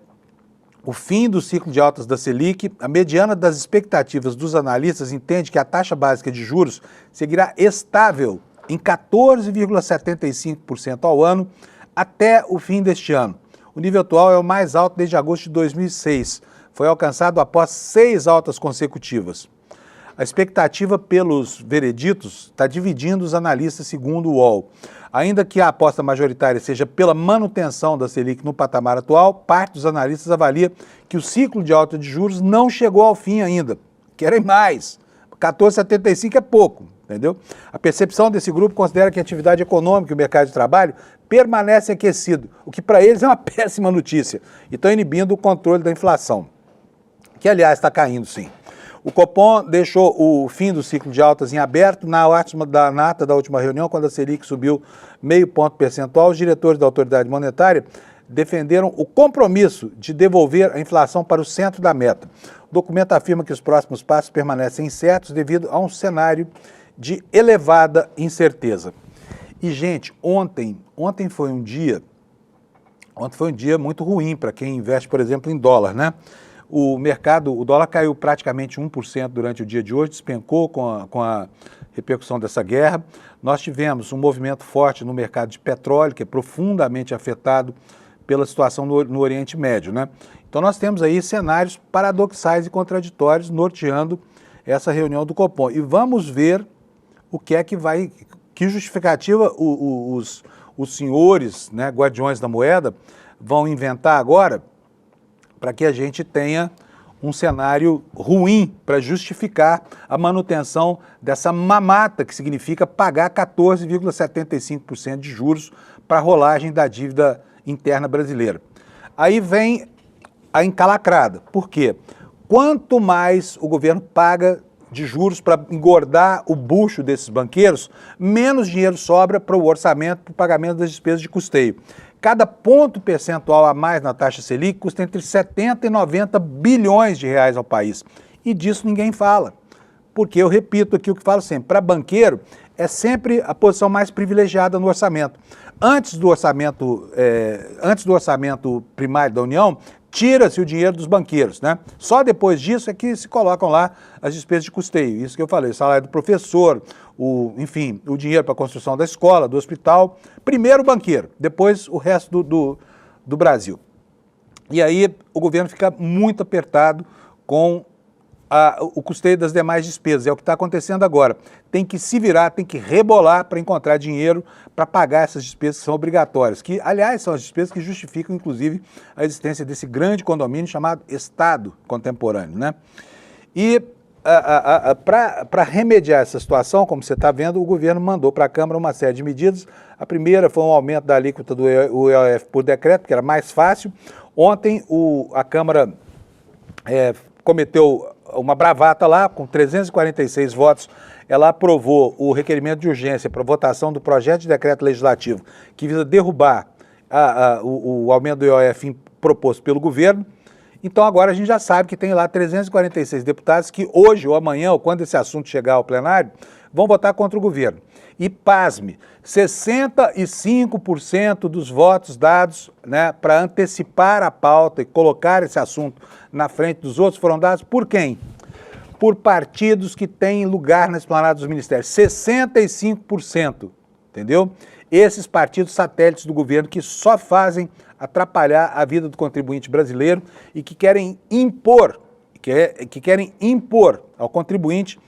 o fim do ciclo de altas da Selic, a mediana das expectativas dos analistas entende que a taxa básica de juros seguirá estável em 14,75% ao ano até o fim deste ano. O nível atual é o mais alto desde agosto de 2006. Foi alcançado após 6 altas consecutivas. A expectativa pelos vereditos está dividindo os analistas segundo o UOL. Ainda que a aposta majoritária seja pela manutenção da Selic no patamar atual, parte dos analistas avalia que o ciclo de alta de juros não chegou ao fim ainda. Querem mais. 14,75 é pouco, entendeu? A percepção desse grupo considera que a atividade econômica e o mercado de trabalho permanecem aquecidos, o que para eles é uma péssima notícia, e estão inibindo o controle da inflação, que aliás está caindo sim. O Copom deixou o fim do ciclo de altas em aberto na ata da última reunião, quando a Selic subiu meio ponto percentual. Os diretores da autoridade monetária defenderam o compromisso de devolver a inflação para o centro da meta. O documento afirma que os próximos passos permanecem incertos devido a um cenário de elevada incerteza. E, gente, ontem foi um dia muito ruim para quem investe, por exemplo, em dólar, né? O dólar caiu praticamente 1% durante o dia de hoje, despencou com a repercussão dessa guerra. Nós tivemos um movimento forte no mercado de petróleo, que é profundamente afetado pela situação no Oriente Médio, né? Então nós temos aí cenários paradoxais e contraditórios norteando essa reunião do Copom. E vamos ver o que é que justificativa os senhores, né, guardiões da moeda, vão inventar agora para que a gente tenha um cenário ruim para justificar a manutenção dessa mamata, que significa pagar 14,75% de juros para a rolagem da dívida interna brasileira. Aí vem a encalacrada. Por quê? Quanto mais o governo paga de juros para engordar o bucho desses banqueiros, menos dinheiro sobra para o orçamento, para o pagamento das despesas de custeio. Cada ponto percentual a mais na taxa Selic custa entre 70 e 90 bilhões de reais ao país. E disso ninguém fala. Porque eu repito aqui o que falo sempre, para banqueiro é sempre a posição mais privilegiada no orçamento. Antes do orçamento primário da União, tira-se o dinheiro dos banqueiros, né? Só depois disso é que se colocam lá as despesas de custeio. Isso que eu falei, o salário do professor, enfim, o dinheiro para a construção da escola, do hospital. Primeiro o banqueiro, depois o resto do Brasil. E aí o governo fica muito apertado com o custeio das demais despesas. É o que está acontecendo agora. Tem que se virar, tem que rebolar para encontrar dinheiro para pagar essas despesas que são obrigatórias, que, aliás, são as despesas que justificam, inclusive, a existência desse grande condomínio chamado Estado contemporâneo, né? E para remediar essa situação, como você está vendo, o governo mandou para a Câmara uma série de medidas. A primeira foi um aumento da alíquota do IOF por decreto, que era mais fácil. Ontem a Câmara cometeu uma bravata lá, com 346 votos, ela aprovou o requerimento de urgência para votação do projeto de decreto legislativo que visa derrubar o aumento do IOF proposto pelo governo. Então agora a gente já sabe que tem lá 346 deputados que hoje ou amanhã, ou quando esse assunto chegar ao plenário, vão votar contra o governo. E pasme, 65% dos votos dados, né, para antecipar a pauta e colocar esse assunto na frente dos outros foram dados por quem? Por partidos que têm lugar na esplanada dos ministérios. 65%, entendeu? Esses partidos satélites do governo que só fazem atrapalhar a vida do contribuinte brasileiro e que querem impor ao contribuinte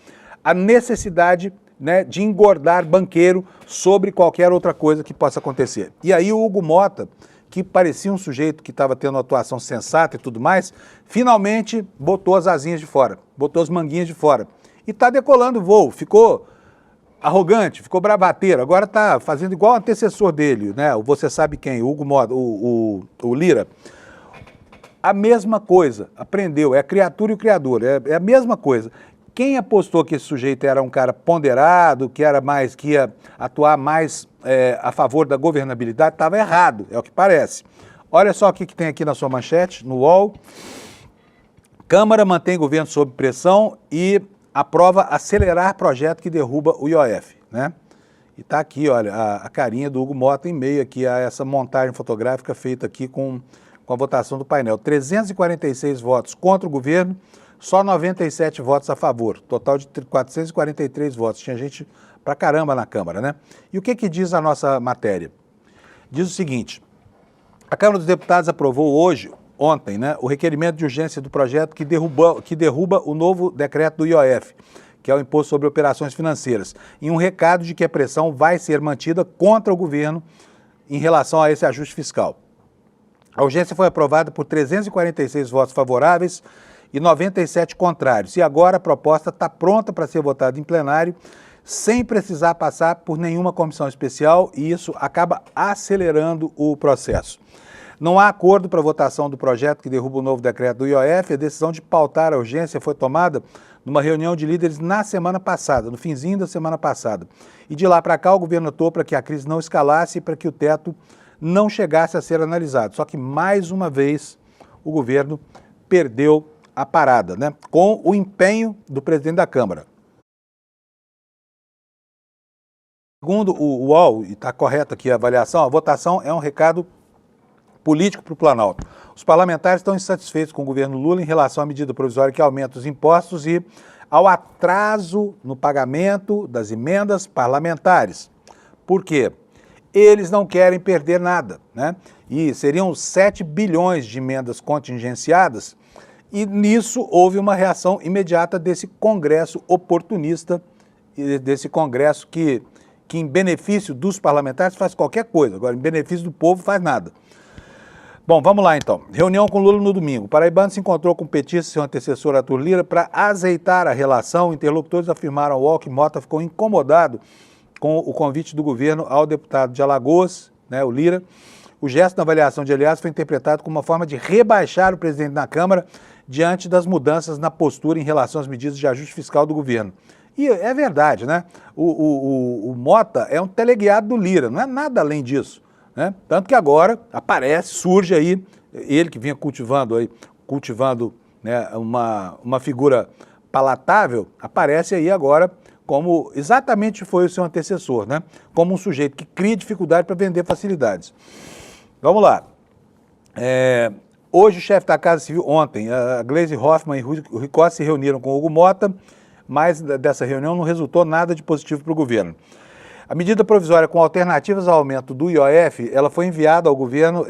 a necessidade, né, de engordar banqueiro sobre qualquer outra coisa que possa acontecer. E aí o Hugo Mota, que parecia um sujeito que estava tendo uma atuação sensata e tudo mais, finalmente botou as asinhas de fora, botou as manguinhas de fora. E está decolando o voo, ficou arrogante, ficou bravateiro, agora está fazendo igual o antecessor dele, né? Você sabe quem, o Hugo Mota, o Lira. A mesma coisa, aprendeu, é a criatura e o criador, é a mesma coisa. Quem apostou que esse sujeito era um cara ponderado, que ia atuar mais a favor da governabilidade, estava errado, é o que parece. Olha só o que tem aqui na sua manchete, no UOL. Câmara mantém governo sob pressão e aprova acelerar projeto que derruba o IOF, né? E está aqui, olha, a carinha do Hugo Mota em meio aqui a essa montagem fotográfica feita aqui com com a votação do painel. 346 votos contra o governo, só 97 votos a favor, total de 443 votos. Tinha gente pra caramba na Câmara, né? E o que diz a nossa matéria? Diz o seguinte: a Câmara dos Deputados aprovou ontem, né, o requerimento de urgência do projeto que derruba o novo decreto do IOF, que é o Imposto sobre Operações Financeiras, e um recado de que a pressão vai ser mantida contra o governo em relação a esse ajuste fiscal. A urgência foi aprovada por 346 votos favoráveis e 97 contrários. E agora a proposta está pronta para ser votada em plenário, sem precisar passar por nenhuma comissão especial, e isso acaba acelerando o processo. Não há acordo para a votação do projeto que derruba o novo decreto do IOF. A decisão de pautar a urgência foi tomada numa reunião de líderes na semana passada, no finzinho da semana passada. E de lá para cá o governo atuou para que a crise não escalasse e para que o teto não chegasse a ser analisado. Só que, mais uma vez, o governo perdeu a parada, né? Com o empenho do presidente da Câmara. Segundo o UOL, e está correta aqui a avaliação, a votação é um recado político para o Planalto. Os parlamentares estão insatisfeitos com o governo Lula em relação à medida provisória que aumenta os impostos e ao atraso no pagamento das emendas parlamentares. Por quê? Eles não querem perder nada, né? E seriam 7 bilhões de emendas contingenciadas, e nisso houve uma reação imediata desse Congresso oportunista, desse Congresso que em benefício dos parlamentares faz qualquer coisa, agora em benefício do povo faz nada. Bom, vamos lá então. Reunião com Lula no domingo. O paraibano se encontrou com o petista e seu antecessor Arthur Lira para azeitar a relação. Interlocutores afirmaram ao UOL que Mota ficou incomodado com o convite do governo ao deputado de Alagoas, né, o Lira. O gesto na avaliação de aliados foi interpretado como uma forma de rebaixar o presidente na Câmara diante das mudanças na postura em relação às medidas de ajuste fiscal do governo. E é verdade, né? O Mota é um teleguiado do Lira, não é nada além disso, né? Tanto que agora surge aí, ele que vinha cultivando, né, uma figura palatável, aparece aí agora como exatamente foi o seu antecessor, né? Como um sujeito que cria dificuldade para vender facilidades. Vamos lá. Hoje o chefe da Casa Civil, ontem, a Gleisi Hoffmann e o Rui Costa se reuniram com o Hugo Mota, mas dessa reunião não resultou nada de positivo para o governo. A medida provisória com alternativas ao aumento do IOF, ela foi enviada ao governo,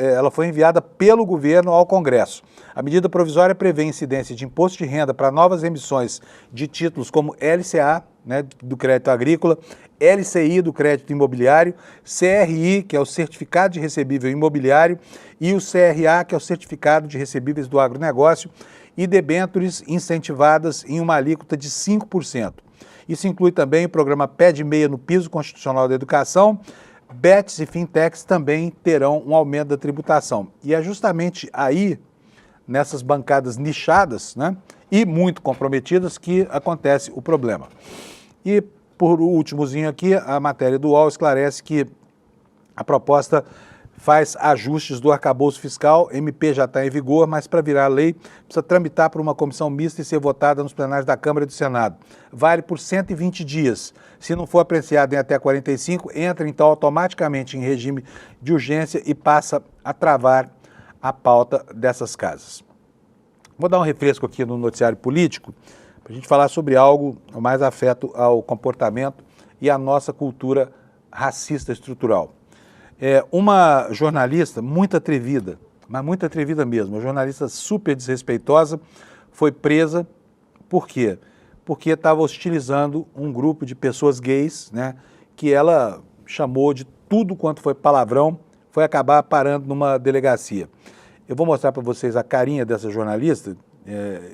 pelo governo ao Congresso. A medida provisória prevê incidência de imposto de renda para novas emissões de títulos como LCA, né, do crédito agrícola, LCI do crédito imobiliário, CRI, que é o certificado de recebível imobiliário, e o CRA, que é o certificado de recebíveis do agronegócio, e debêntures incentivadas em uma alíquota de 5%. Isso inclui também o programa Pé de Meia no Piso Constitucional da Educação. BETs e fintechs também terão um aumento da tributação. E é justamente aí, nessas bancadas nichadas, né, e muito comprometidas, que acontece o problema. E, por últimozinho aqui, a matéria do UOL esclarece que a proposta faz ajustes do arcabouço fiscal, MP já está em vigor, mas para virar lei precisa tramitar por uma comissão mista e ser votada nos plenários da Câmara e do Senado. Vale por 120 dias. Se não for apreciado em até 45, entra então automaticamente em regime de urgência e passa a travar a pauta dessas casas. Vou dar um refresco aqui no noticiário político, para a gente falar sobre algo mais afeto ao comportamento e à nossa cultura racista estrutural. Uma jornalista muito atrevida, mas muito atrevida mesmo, uma jornalista super desrespeitosa, foi presa. Por quê? Porque estava hostilizando um grupo de pessoas gays, né, que ela chamou de tudo quanto foi palavrão, foi acabar parando numa delegacia. Eu vou mostrar para vocês a carinha dessa jornalista.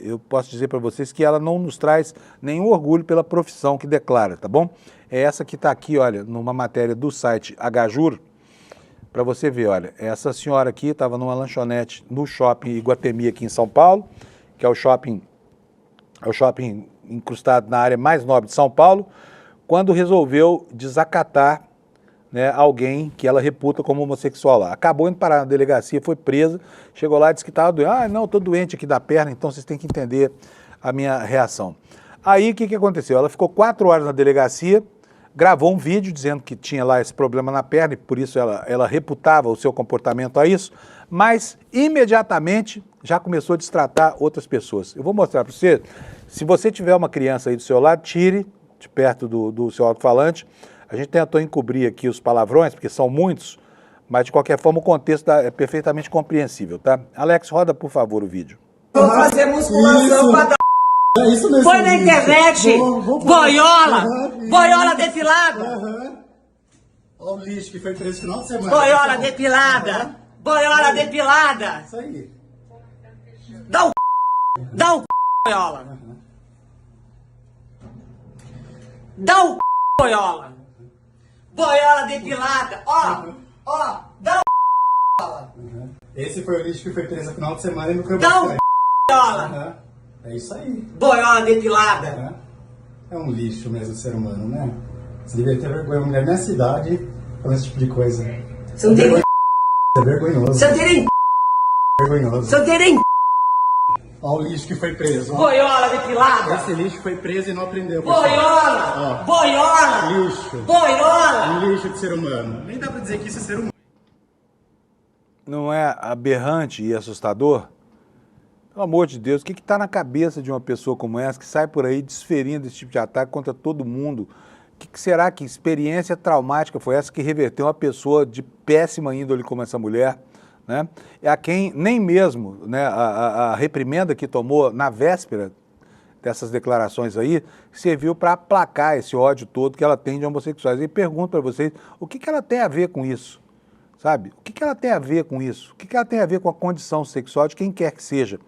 Eu posso dizer para vocês que ela não nos traz nenhum orgulho pela profissão que declara, tá bom? É essa que está aqui, olha, numa matéria do site Hjur, para você ver, olha, essa senhora aqui estava numa lanchonete no shopping Iguatemi aqui em São Paulo, que é o shopping incrustado na área mais nobre de São Paulo, quando resolveu desacatar, né, alguém que ela reputa como homossexual lá. Acabou indo parar na delegacia, foi presa, chegou lá e disse que estava doente. Ah, não, estou doente aqui da perna, então vocês têm que entender a minha reação. Aí o que aconteceu? Ela ficou 4 horas na delegacia, gravou um vídeo dizendo que tinha lá esse problema na perna e por isso ela reputava o seu comportamento a isso. mas imediatamente já começou a destratar outras pessoas. Eu vou mostrar para você, se você tiver uma criança aí do seu lado, tire de perto do seu alto-falante. A gente tentou encobrir aqui os palavrões, porque são muitos, mas de qualquer forma o contexto é perfeitamente compreensível, tá? Alex, roda por favor o vídeo. Vou fazer musculação pra dar. É isso mesmo. Põe na internet, boiola, boiola depilada, Olha o lixo que foi preso no final de semana. boiola depilada, boiola depilada. Isso aí. Dá o boiola. Dá o boiola. Boiola depilada, ó, dá Esse foi o lixo que foi preso no final de semana e no campo. Dá o boiola. É isso aí. Boiola depilada. É um lixo mesmo o ser humano, né? Você deveria ter vergonha. Uma mulher nessa idade falando esse tipo de coisa. Você não tem É vergonhoso. Você não tem Vergonhoso. Você não tem Olha o lixo que foi preso. Ó. boiola depilada. Esse lixo foi preso e não aprendeu. Boiola, Ó. boiola, Lixo. boiola. Um lixo de ser humano. Nem dá pra dizer que isso é ser humano. Não é aberrante e assustador? Pelo amor de Deus, o que está na cabeça de uma pessoa como essa que sai por aí desferindo esse tipo de ataque contra todo mundo? O que será que experiência traumática foi essa que reverteu uma pessoa de péssima índole como essa mulher? Né? É a quem nem mesmo, né, a reprimenda que tomou na véspera dessas declarações aí serviu para aplacar esse ódio todo que ela tem de homossexuais. E pergunto para vocês, o que ela tem a ver com isso? Sabe? O que ela tem a ver com isso? O que ela tem a ver com a condição sexual de quem quer que seja?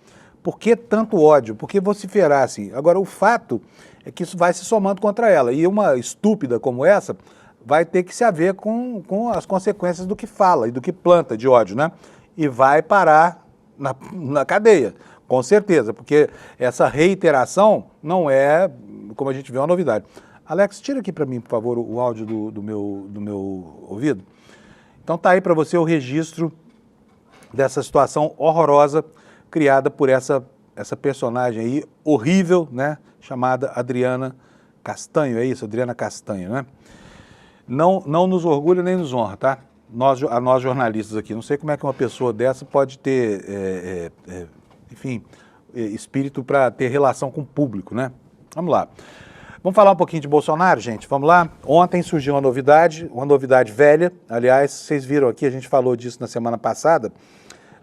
Por que tanto ódio? Por que vociferar assim? Agora, o fato é que isso vai se somando contra ela. E uma estúpida como essa vai ter que se haver com as consequências do que fala e do que planta de ódio, né? E vai parar na cadeia, com certeza, porque essa reiteração não é, como a gente vê, uma novidade. Alex, tira aqui para mim, por favor, o áudio do meu ouvido. Então tá aí para você o registro dessa situação horrorosa criada por essa personagem aí, horrível, né? Chamada Adriana Castanho, é isso? Adriana Castanho, né? Não nos orgulha nem nos honra, tá? Nós jornalistas aqui, não sei como é que uma pessoa dessa pode ter, enfim, espírito para ter relação com o público, né? Vamos lá. Vamos falar um pouquinho de Bolsonaro, gente? Vamos lá? Ontem surgiu uma novidade velha. Aliás, vocês viram aqui, a gente falou disso na semana passada.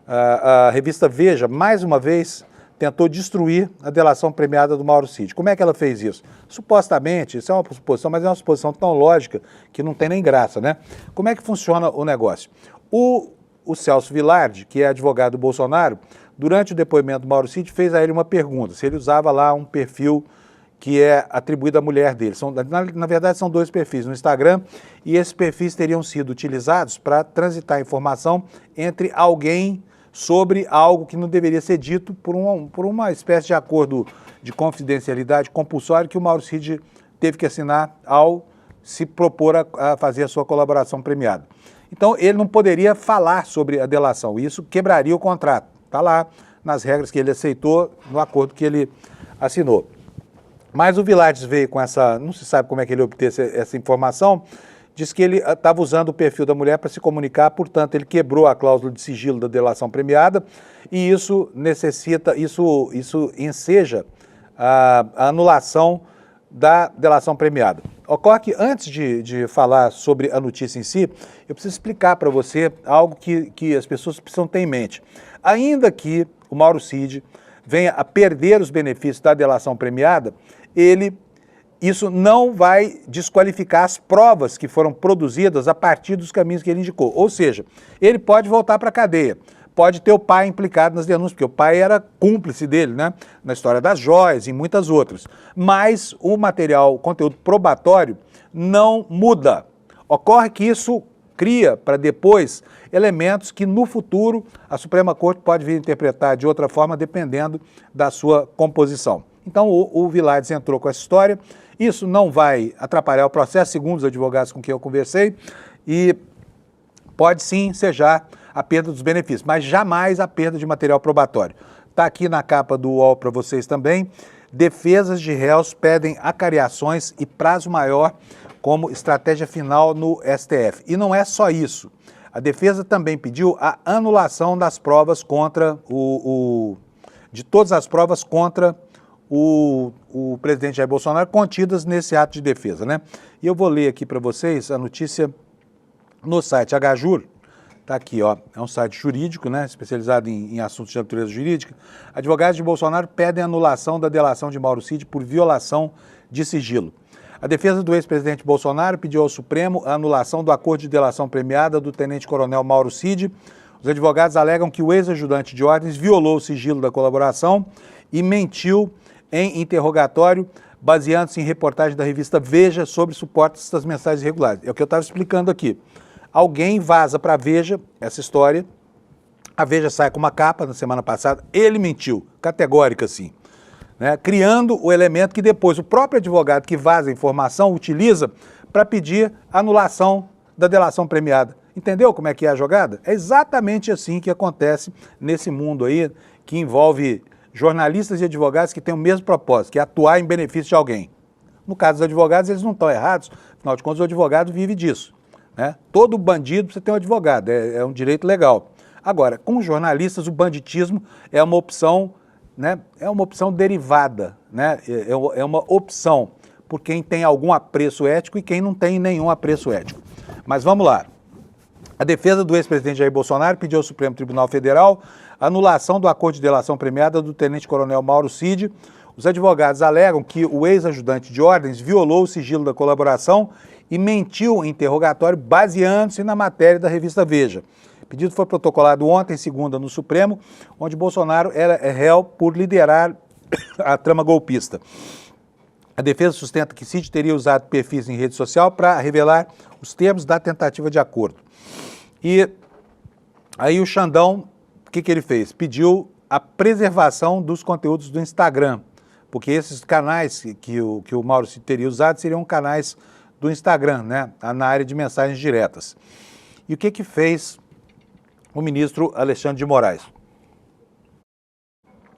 A revista Veja, mais uma vez, tentou destruir a delação premiada do Mauro Cid. Como é que ela fez isso? Supostamente, isso é uma suposição, mas é uma suposição tão lógica que não tem nem graça, né? Como é que funciona o negócio? O Celso Vilardi, que é advogado do Bolsonaro, durante o depoimento do Mauro Cid, fez a ele uma pergunta, se ele usava lá um perfil que é atribuído à mulher dele. Na verdade, são dois perfis no Instagram, e esses perfis teriam sido utilizados para transitar informação entre alguém sobre algo que não deveria ser dito por uma espécie de acordo de confidencialidade compulsório que o Mauro Cid teve que assinar ao se propor a fazer a sua colaboração premiada. Então, ele não poderia falar sobre a delação, e isso quebraria o contrato. Está lá nas regras que ele aceitou, no acordo que ele assinou. Mas o Vilardi veio com essa, não se sabe como é que ele obteve essa informação, diz que ele estava usando o perfil da mulher para se comunicar, portanto ele quebrou a cláusula de sigilo da delação premiada e isso enseja a anulação da delação premiada. Ocorre que antes de falar sobre a notícia em si, eu preciso explicar para você algo que as pessoas precisam ter em mente. Ainda que o Mauro Cid venha a perder os benefícios da delação premiada, isso não vai desqualificar as provas que foram produzidas a partir dos caminhos que ele indicou. Ou seja, ele pode voltar para a cadeia, pode ter o pai implicado nas denúncias, porque o pai era cúmplice dele, né? Na história das joias e muitas outras. Mas o conteúdo probatório não muda. Ocorre que isso cria para depois elementos que no futuro a Suprema Corte pode vir interpretar de outra forma, dependendo da sua composição. Então o Vilardi entrou com essa história, isso não vai atrapalhar o processo, segundo os advogados com quem eu conversei, e pode sim ensejar a perda dos benefícios, mas jamais a perda de material probatório. Está aqui na capa do UOL para vocês também, defesas de réus pedem acariações e prazo maior como estratégia final no STF. E não é só isso. A defesa também pediu a anulação das provas contra de todas as provas contra o presidente Jair Bolsonaro contidas nesse ato de defesa, né? E eu vou ler aqui para vocês a notícia no site HJUR. Está aqui, ó, é um site jurídico, né, especializado em assuntos de natureza jurídica. Advogados de Bolsonaro pedem anulação da delação de Mauro Cid por violação de sigilo. A defesa do ex-presidente Bolsonaro pediu ao Supremo a anulação do acordo de delação premiada do tenente-coronel Mauro Cid. Os advogados alegam que o ex-ajudante de ordens violou o sigilo da colaboração e mentiu em interrogatório, baseando-se em reportagem da revista Veja sobre suportes das mensagens irregulares. É o que eu estava explicando aqui. Alguém vaza para a Veja essa história, a Veja sai com uma capa na semana passada, ele mentiu, categórica assim, né? Criando o elemento que depois o próprio advogado que vaza a informação utiliza para pedir anulação da delação premiada. Entendeu como é que é a jogada? É exatamente assim que acontece nesse mundo aí, que envolve jornalistas e advogados que têm o mesmo propósito, que é atuar em benefício de alguém. No caso dos advogados, eles não estão errados, afinal de contas o advogado vive disso. Né? Todo bandido precisa ter um advogado, é um direito legal. Agora, com os jornalistas, o banditismo é uma opção, né? É uma opção derivada, né? É uma opção por quem tem algum apreço ético e quem não tem nenhum apreço ético. Mas vamos lá. A defesa do ex-presidente Jair Bolsonaro pediu ao Supremo Tribunal Federal a anulação do acordo de delação premiada do tenente-coronel Mauro Cid. Os advogados alegam que o ex-ajudante de ordens violou o sigilo da colaboração e mentiu em interrogatório baseando-se na matéria da revista Veja. O pedido foi protocolado ontem, segunda, no Supremo, onde Bolsonaro era réu por liderar a trama golpista. A defesa sustenta que Cid teria usado perfis em rede social para revelar os termos da tentativa de acordo. E aí o Xandão, o que ele fez? Pediu a preservação dos conteúdos do Instagram, porque esses canais que o Mauro Cid teria usado seriam canais do Instagram, né, na área de mensagens diretas. E o que fez o ministro Alexandre de Moraes?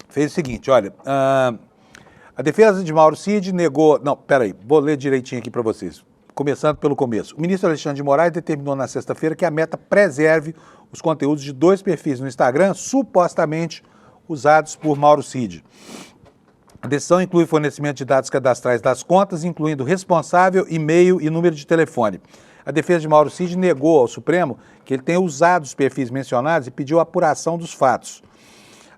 Fez o seguinte, olha, a defesa de Mauro Cid negou... Não, peraí, vou ler direitinho aqui para vocês, começando pelo começo. O ministro Alexandre de Moraes determinou na sexta-feira que a Meta preserve os conteúdos de 2 perfis no Instagram supostamente usados por Mauro Cid. A decisão inclui fornecimento de dados cadastrais das contas, incluindo responsável, e-mail e número de telefone. A defesa de Mauro Cid negou ao Supremo que ele tenha usado os perfis mencionados e pediu a apuração dos fatos.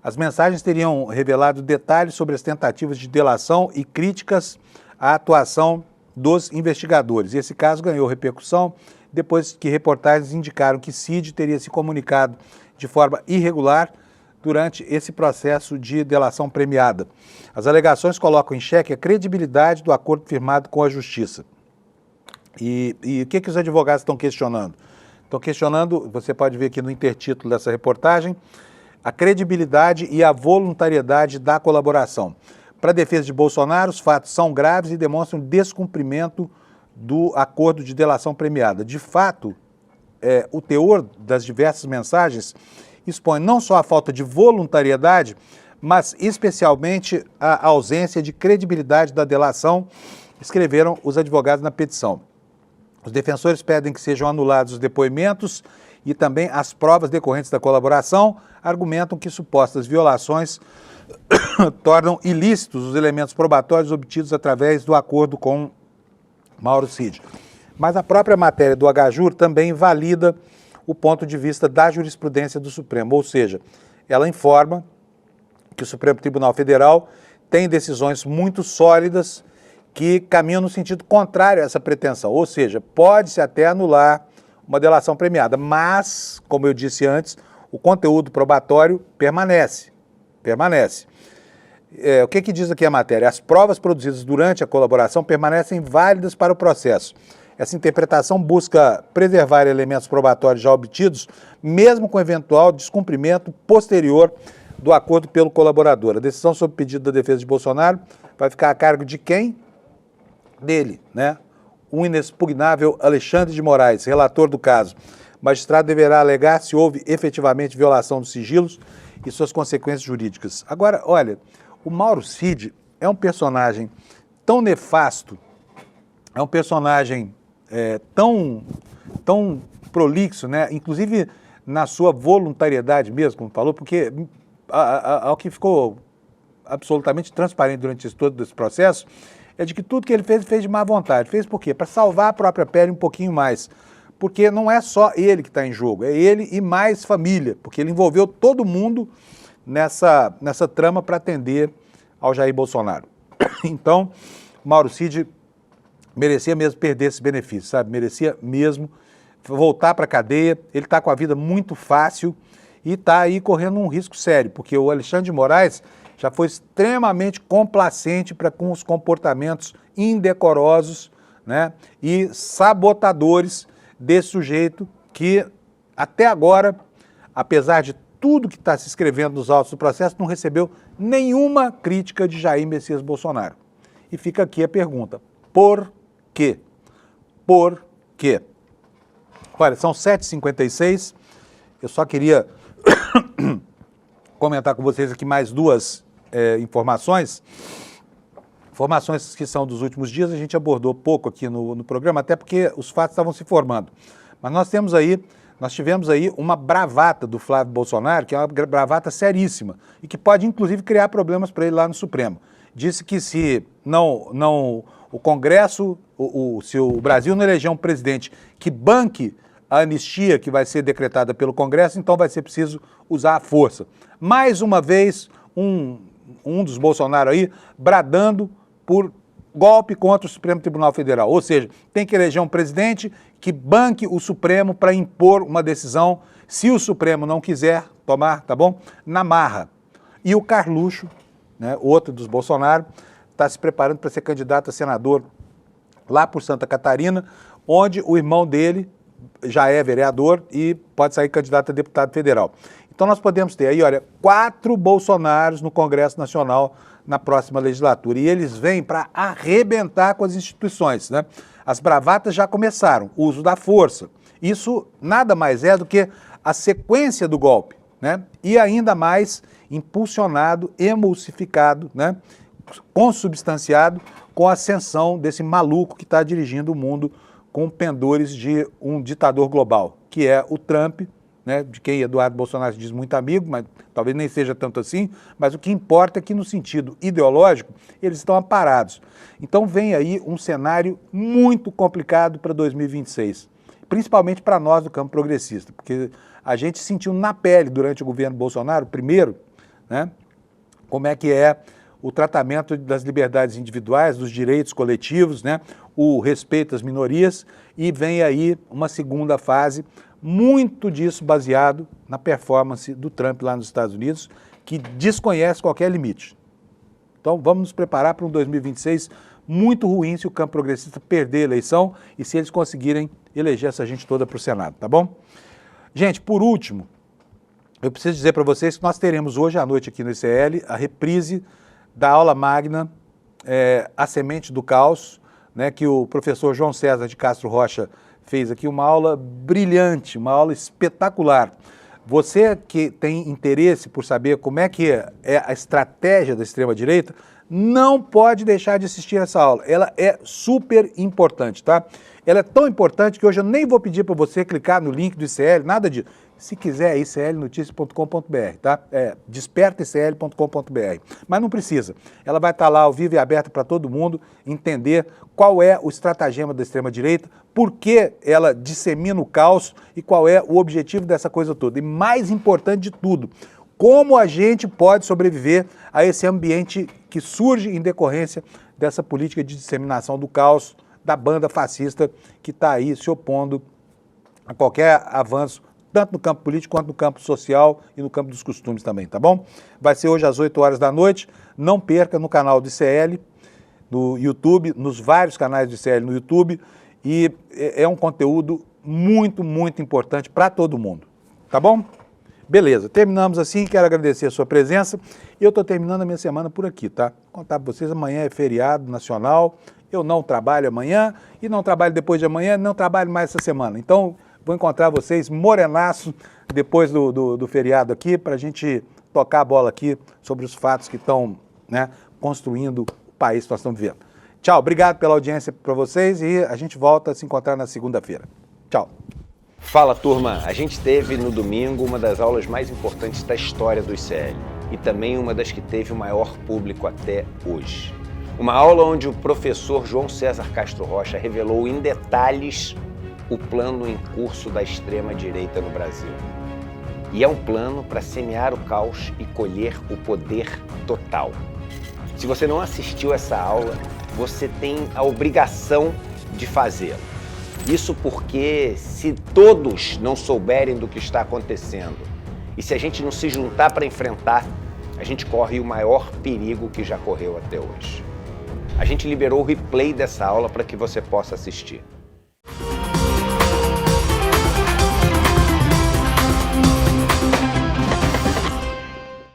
As mensagens teriam revelado detalhes sobre as tentativas de delação e críticas à atuação dos investigadores. Esse caso ganhou repercussão depois que reportagens indicaram que Cid teria se comunicado de forma irregular durante esse processo de delação premiada. As alegações colocam em xeque a credibilidade do acordo firmado com a Justiça. E o que os advogados estão questionando? Estão questionando, você pode ver aqui no intertítulo dessa reportagem, a credibilidade e a voluntariedade da colaboração. Para a defesa de Bolsonaro, os fatos são graves e demonstram descumprimento do acordo de delação premiada. De fato, o teor das diversas mensagens expõe não só a falta de voluntariedade, mas especialmente a ausência de credibilidade da delação, escreveram os advogados na petição. Os defensores pedem que sejam anulados os depoimentos e também as provas decorrentes da colaboração, argumentam que supostas violações tornam ilícitos os elementos probatórios obtidos através do acordo com Mauro Cid. Mas a própria matéria do HJUR também valida o ponto de vista da jurisprudência do Supremo, ou seja, ela informa que o Supremo Tribunal Federal tem decisões muito sólidas que caminham no sentido contrário a essa pretensão, ou seja, pode-se até anular uma delação premiada, mas, como eu disse antes, o conteúdo probatório permanece. O que diz aqui a matéria? As provas produzidas durante a colaboração permanecem válidas para o processo. Essa interpretação busca preservar elementos probatórios já obtidos, mesmo com eventual descumprimento posterior do acordo pelo colaborador. A decisão sob pedido da defesa de Bolsonaro vai ficar a cargo de quem? Dele, né? O inexpugnável Alexandre de Moraes, relator do caso. O magistrado deverá alegar se houve efetivamente violação dos sigilos e suas consequências jurídicas. Agora, olha, o Mauro Cid é um personagem tão nefasto, é um personagem tão prolixo, né? Inclusive na sua voluntariedade mesmo, como falou, porque ao que ficou absolutamente transparente durante todo esse processo é de que tudo que ele fez de má vontade. Fez por quê? Para salvar a própria pele um pouquinho mais. Porque não é só ele que está em jogo, é ele e mais família, porque ele envolveu todo mundo nessa trama para atender ao Jair Bolsonaro. Então, Mauro Cid merecia mesmo perder esse benefício, sabe? Merecia mesmo voltar para a cadeia. Ele está com a vida muito fácil e está aí correndo um risco sério, porque o Alexandre de Moraes já foi extremamente complacente com os comportamentos indecorosos, né, e sabotadores desse sujeito que, até agora, apesar de tudo que está se escrevendo nos autos do processo, não recebeu nenhuma crítica de Jair Messias Bolsonaro. E fica aqui a pergunta: por quê? Por quê? Olha, são 7h56, eu só queria comentar com vocês aqui mais duas informações que são dos últimos dias. A gente abordou pouco aqui no programa, até porque os fatos estavam se formando. Mas nós tivemos aí uma bravata do Flávio Bolsonaro, que é uma bravata seríssima, e que pode, inclusive, criar problemas para ele lá no Supremo. Disse que se o Congresso, se o Brasil não eleger um presidente que banque a anistia que vai ser decretada pelo Congresso, então vai ser preciso usar a força. Mais uma vez, um dos Bolsonaro aí bradando por golpe contra o Supremo Tribunal Federal. Ou seja, tem que eleger um presidente que banque o Supremo para impor uma decisão, se o Supremo não quiser tomar, tá bom? Na marra. E o Carluxo, né, outro dos Bolsonaro, está se preparando para ser candidato a senador lá por Santa Catarina, onde o irmão dele já é vereador e pode sair candidato a deputado federal. Então nós podemos ter aí, olha, 4 Bolsonaros no Congresso Nacional na próxima legislatura. E eles vêm para arrebentar com as instituições, né? As bravatas já começaram, o uso da força. Isso nada mais é do que a sequência do golpe, né? E ainda mais impulsionado, emulsificado, né? Consubstanciado com a ascensão desse maluco que está dirigindo o mundo com pendores de um ditador global, que é o Trump, né, de quem Eduardo Bolsonaro diz muito amigo, mas talvez nem seja tanto assim, mas o que importa é que no sentido ideológico eles estão aparados. Então vem aí um cenário muito complicado para 2026, principalmente para nós do campo progressista, porque a gente sentiu na pele durante o governo Bolsonaro, primeiro, né, como é que é o tratamento das liberdades individuais, dos direitos coletivos, né, o respeito às minorias, e vem aí uma segunda fase, muito disso baseado na performance do Trump lá nos Estados Unidos, que desconhece qualquer limite. Então vamos nos preparar para um 2026 muito ruim se o campo progressista perder a eleição e se eles conseguirem eleger essa gente toda para o Senado, tá bom? Gente, por último, eu preciso dizer para vocês que nós teremos hoje à noite aqui no ICL a reprise da aula magna A Semente do Caos, né, que o professor João César de Castro Rocha fez aqui, uma aula brilhante, uma aula espetacular. Você que tem interesse por saber como é que é a estratégia da extrema-direita, não pode deixar de assistir essa aula. Ela é super importante, tá? Ela é tão importante que hoje eu nem vou pedir para você clicar no link do ICL, nada disso. Se quiser, é iclnoticias.com.br, tá? Despertaicl.com.br. Mas não precisa. Ela vai estar lá ao vivo e aberta para todo mundo entender qual é o estratagema da extrema-direita, por que ela dissemina o caos e qual é o objetivo dessa coisa toda. E mais importante de tudo, como a gente pode sobreviver a esse ambiente que surge em decorrência dessa política de disseminação do caos da banda fascista que está aí se opondo a qualquer avanço, tanto no campo político quanto no campo social e no campo dos costumes também, tá bom? Vai ser hoje às 8 horas da noite, não perca no canal do ICL, no YouTube, nos vários canais do ICL no YouTube, e é um conteúdo muito, muito importante para todo mundo, tá bom? Beleza, terminamos assim, quero agradecer a sua presença, e eu estou terminando a minha semana por aqui, tá? Vou contar para vocês, amanhã é feriado nacional, eu não trabalho amanhã, e não trabalho depois de amanhã, não trabalho mais essa semana, então vou encontrar vocês morenaço depois do feriado aqui, para a gente tocar a bola aqui sobre os fatos que estão, né, construindo o país que nós estamos vivendo. Tchau, obrigado pela audiência para vocês e a gente volta a se encontrar na segunda-feira. Tchau. Fala, turma! A gente teve no domingo uma das aulas mais importantes da história do ICL e também uma das que teve o maior público até hoje. Uma aula onde o professor João César Castro Rocha revelou em detalhes o plano em curso da extrema-direita no Brasil. E é um plano para semear o caos e colher o poder total. Se você não assistiu essa aula, você tem a obrigação de fazê-lo. Isso porque se todos não souberem do que está acontecendo e se a gente não se juntar para enfrentar, a gente corre o maior perigo que já correu até hoje. A gente liberou o replay dessa aula para que você possa assistir.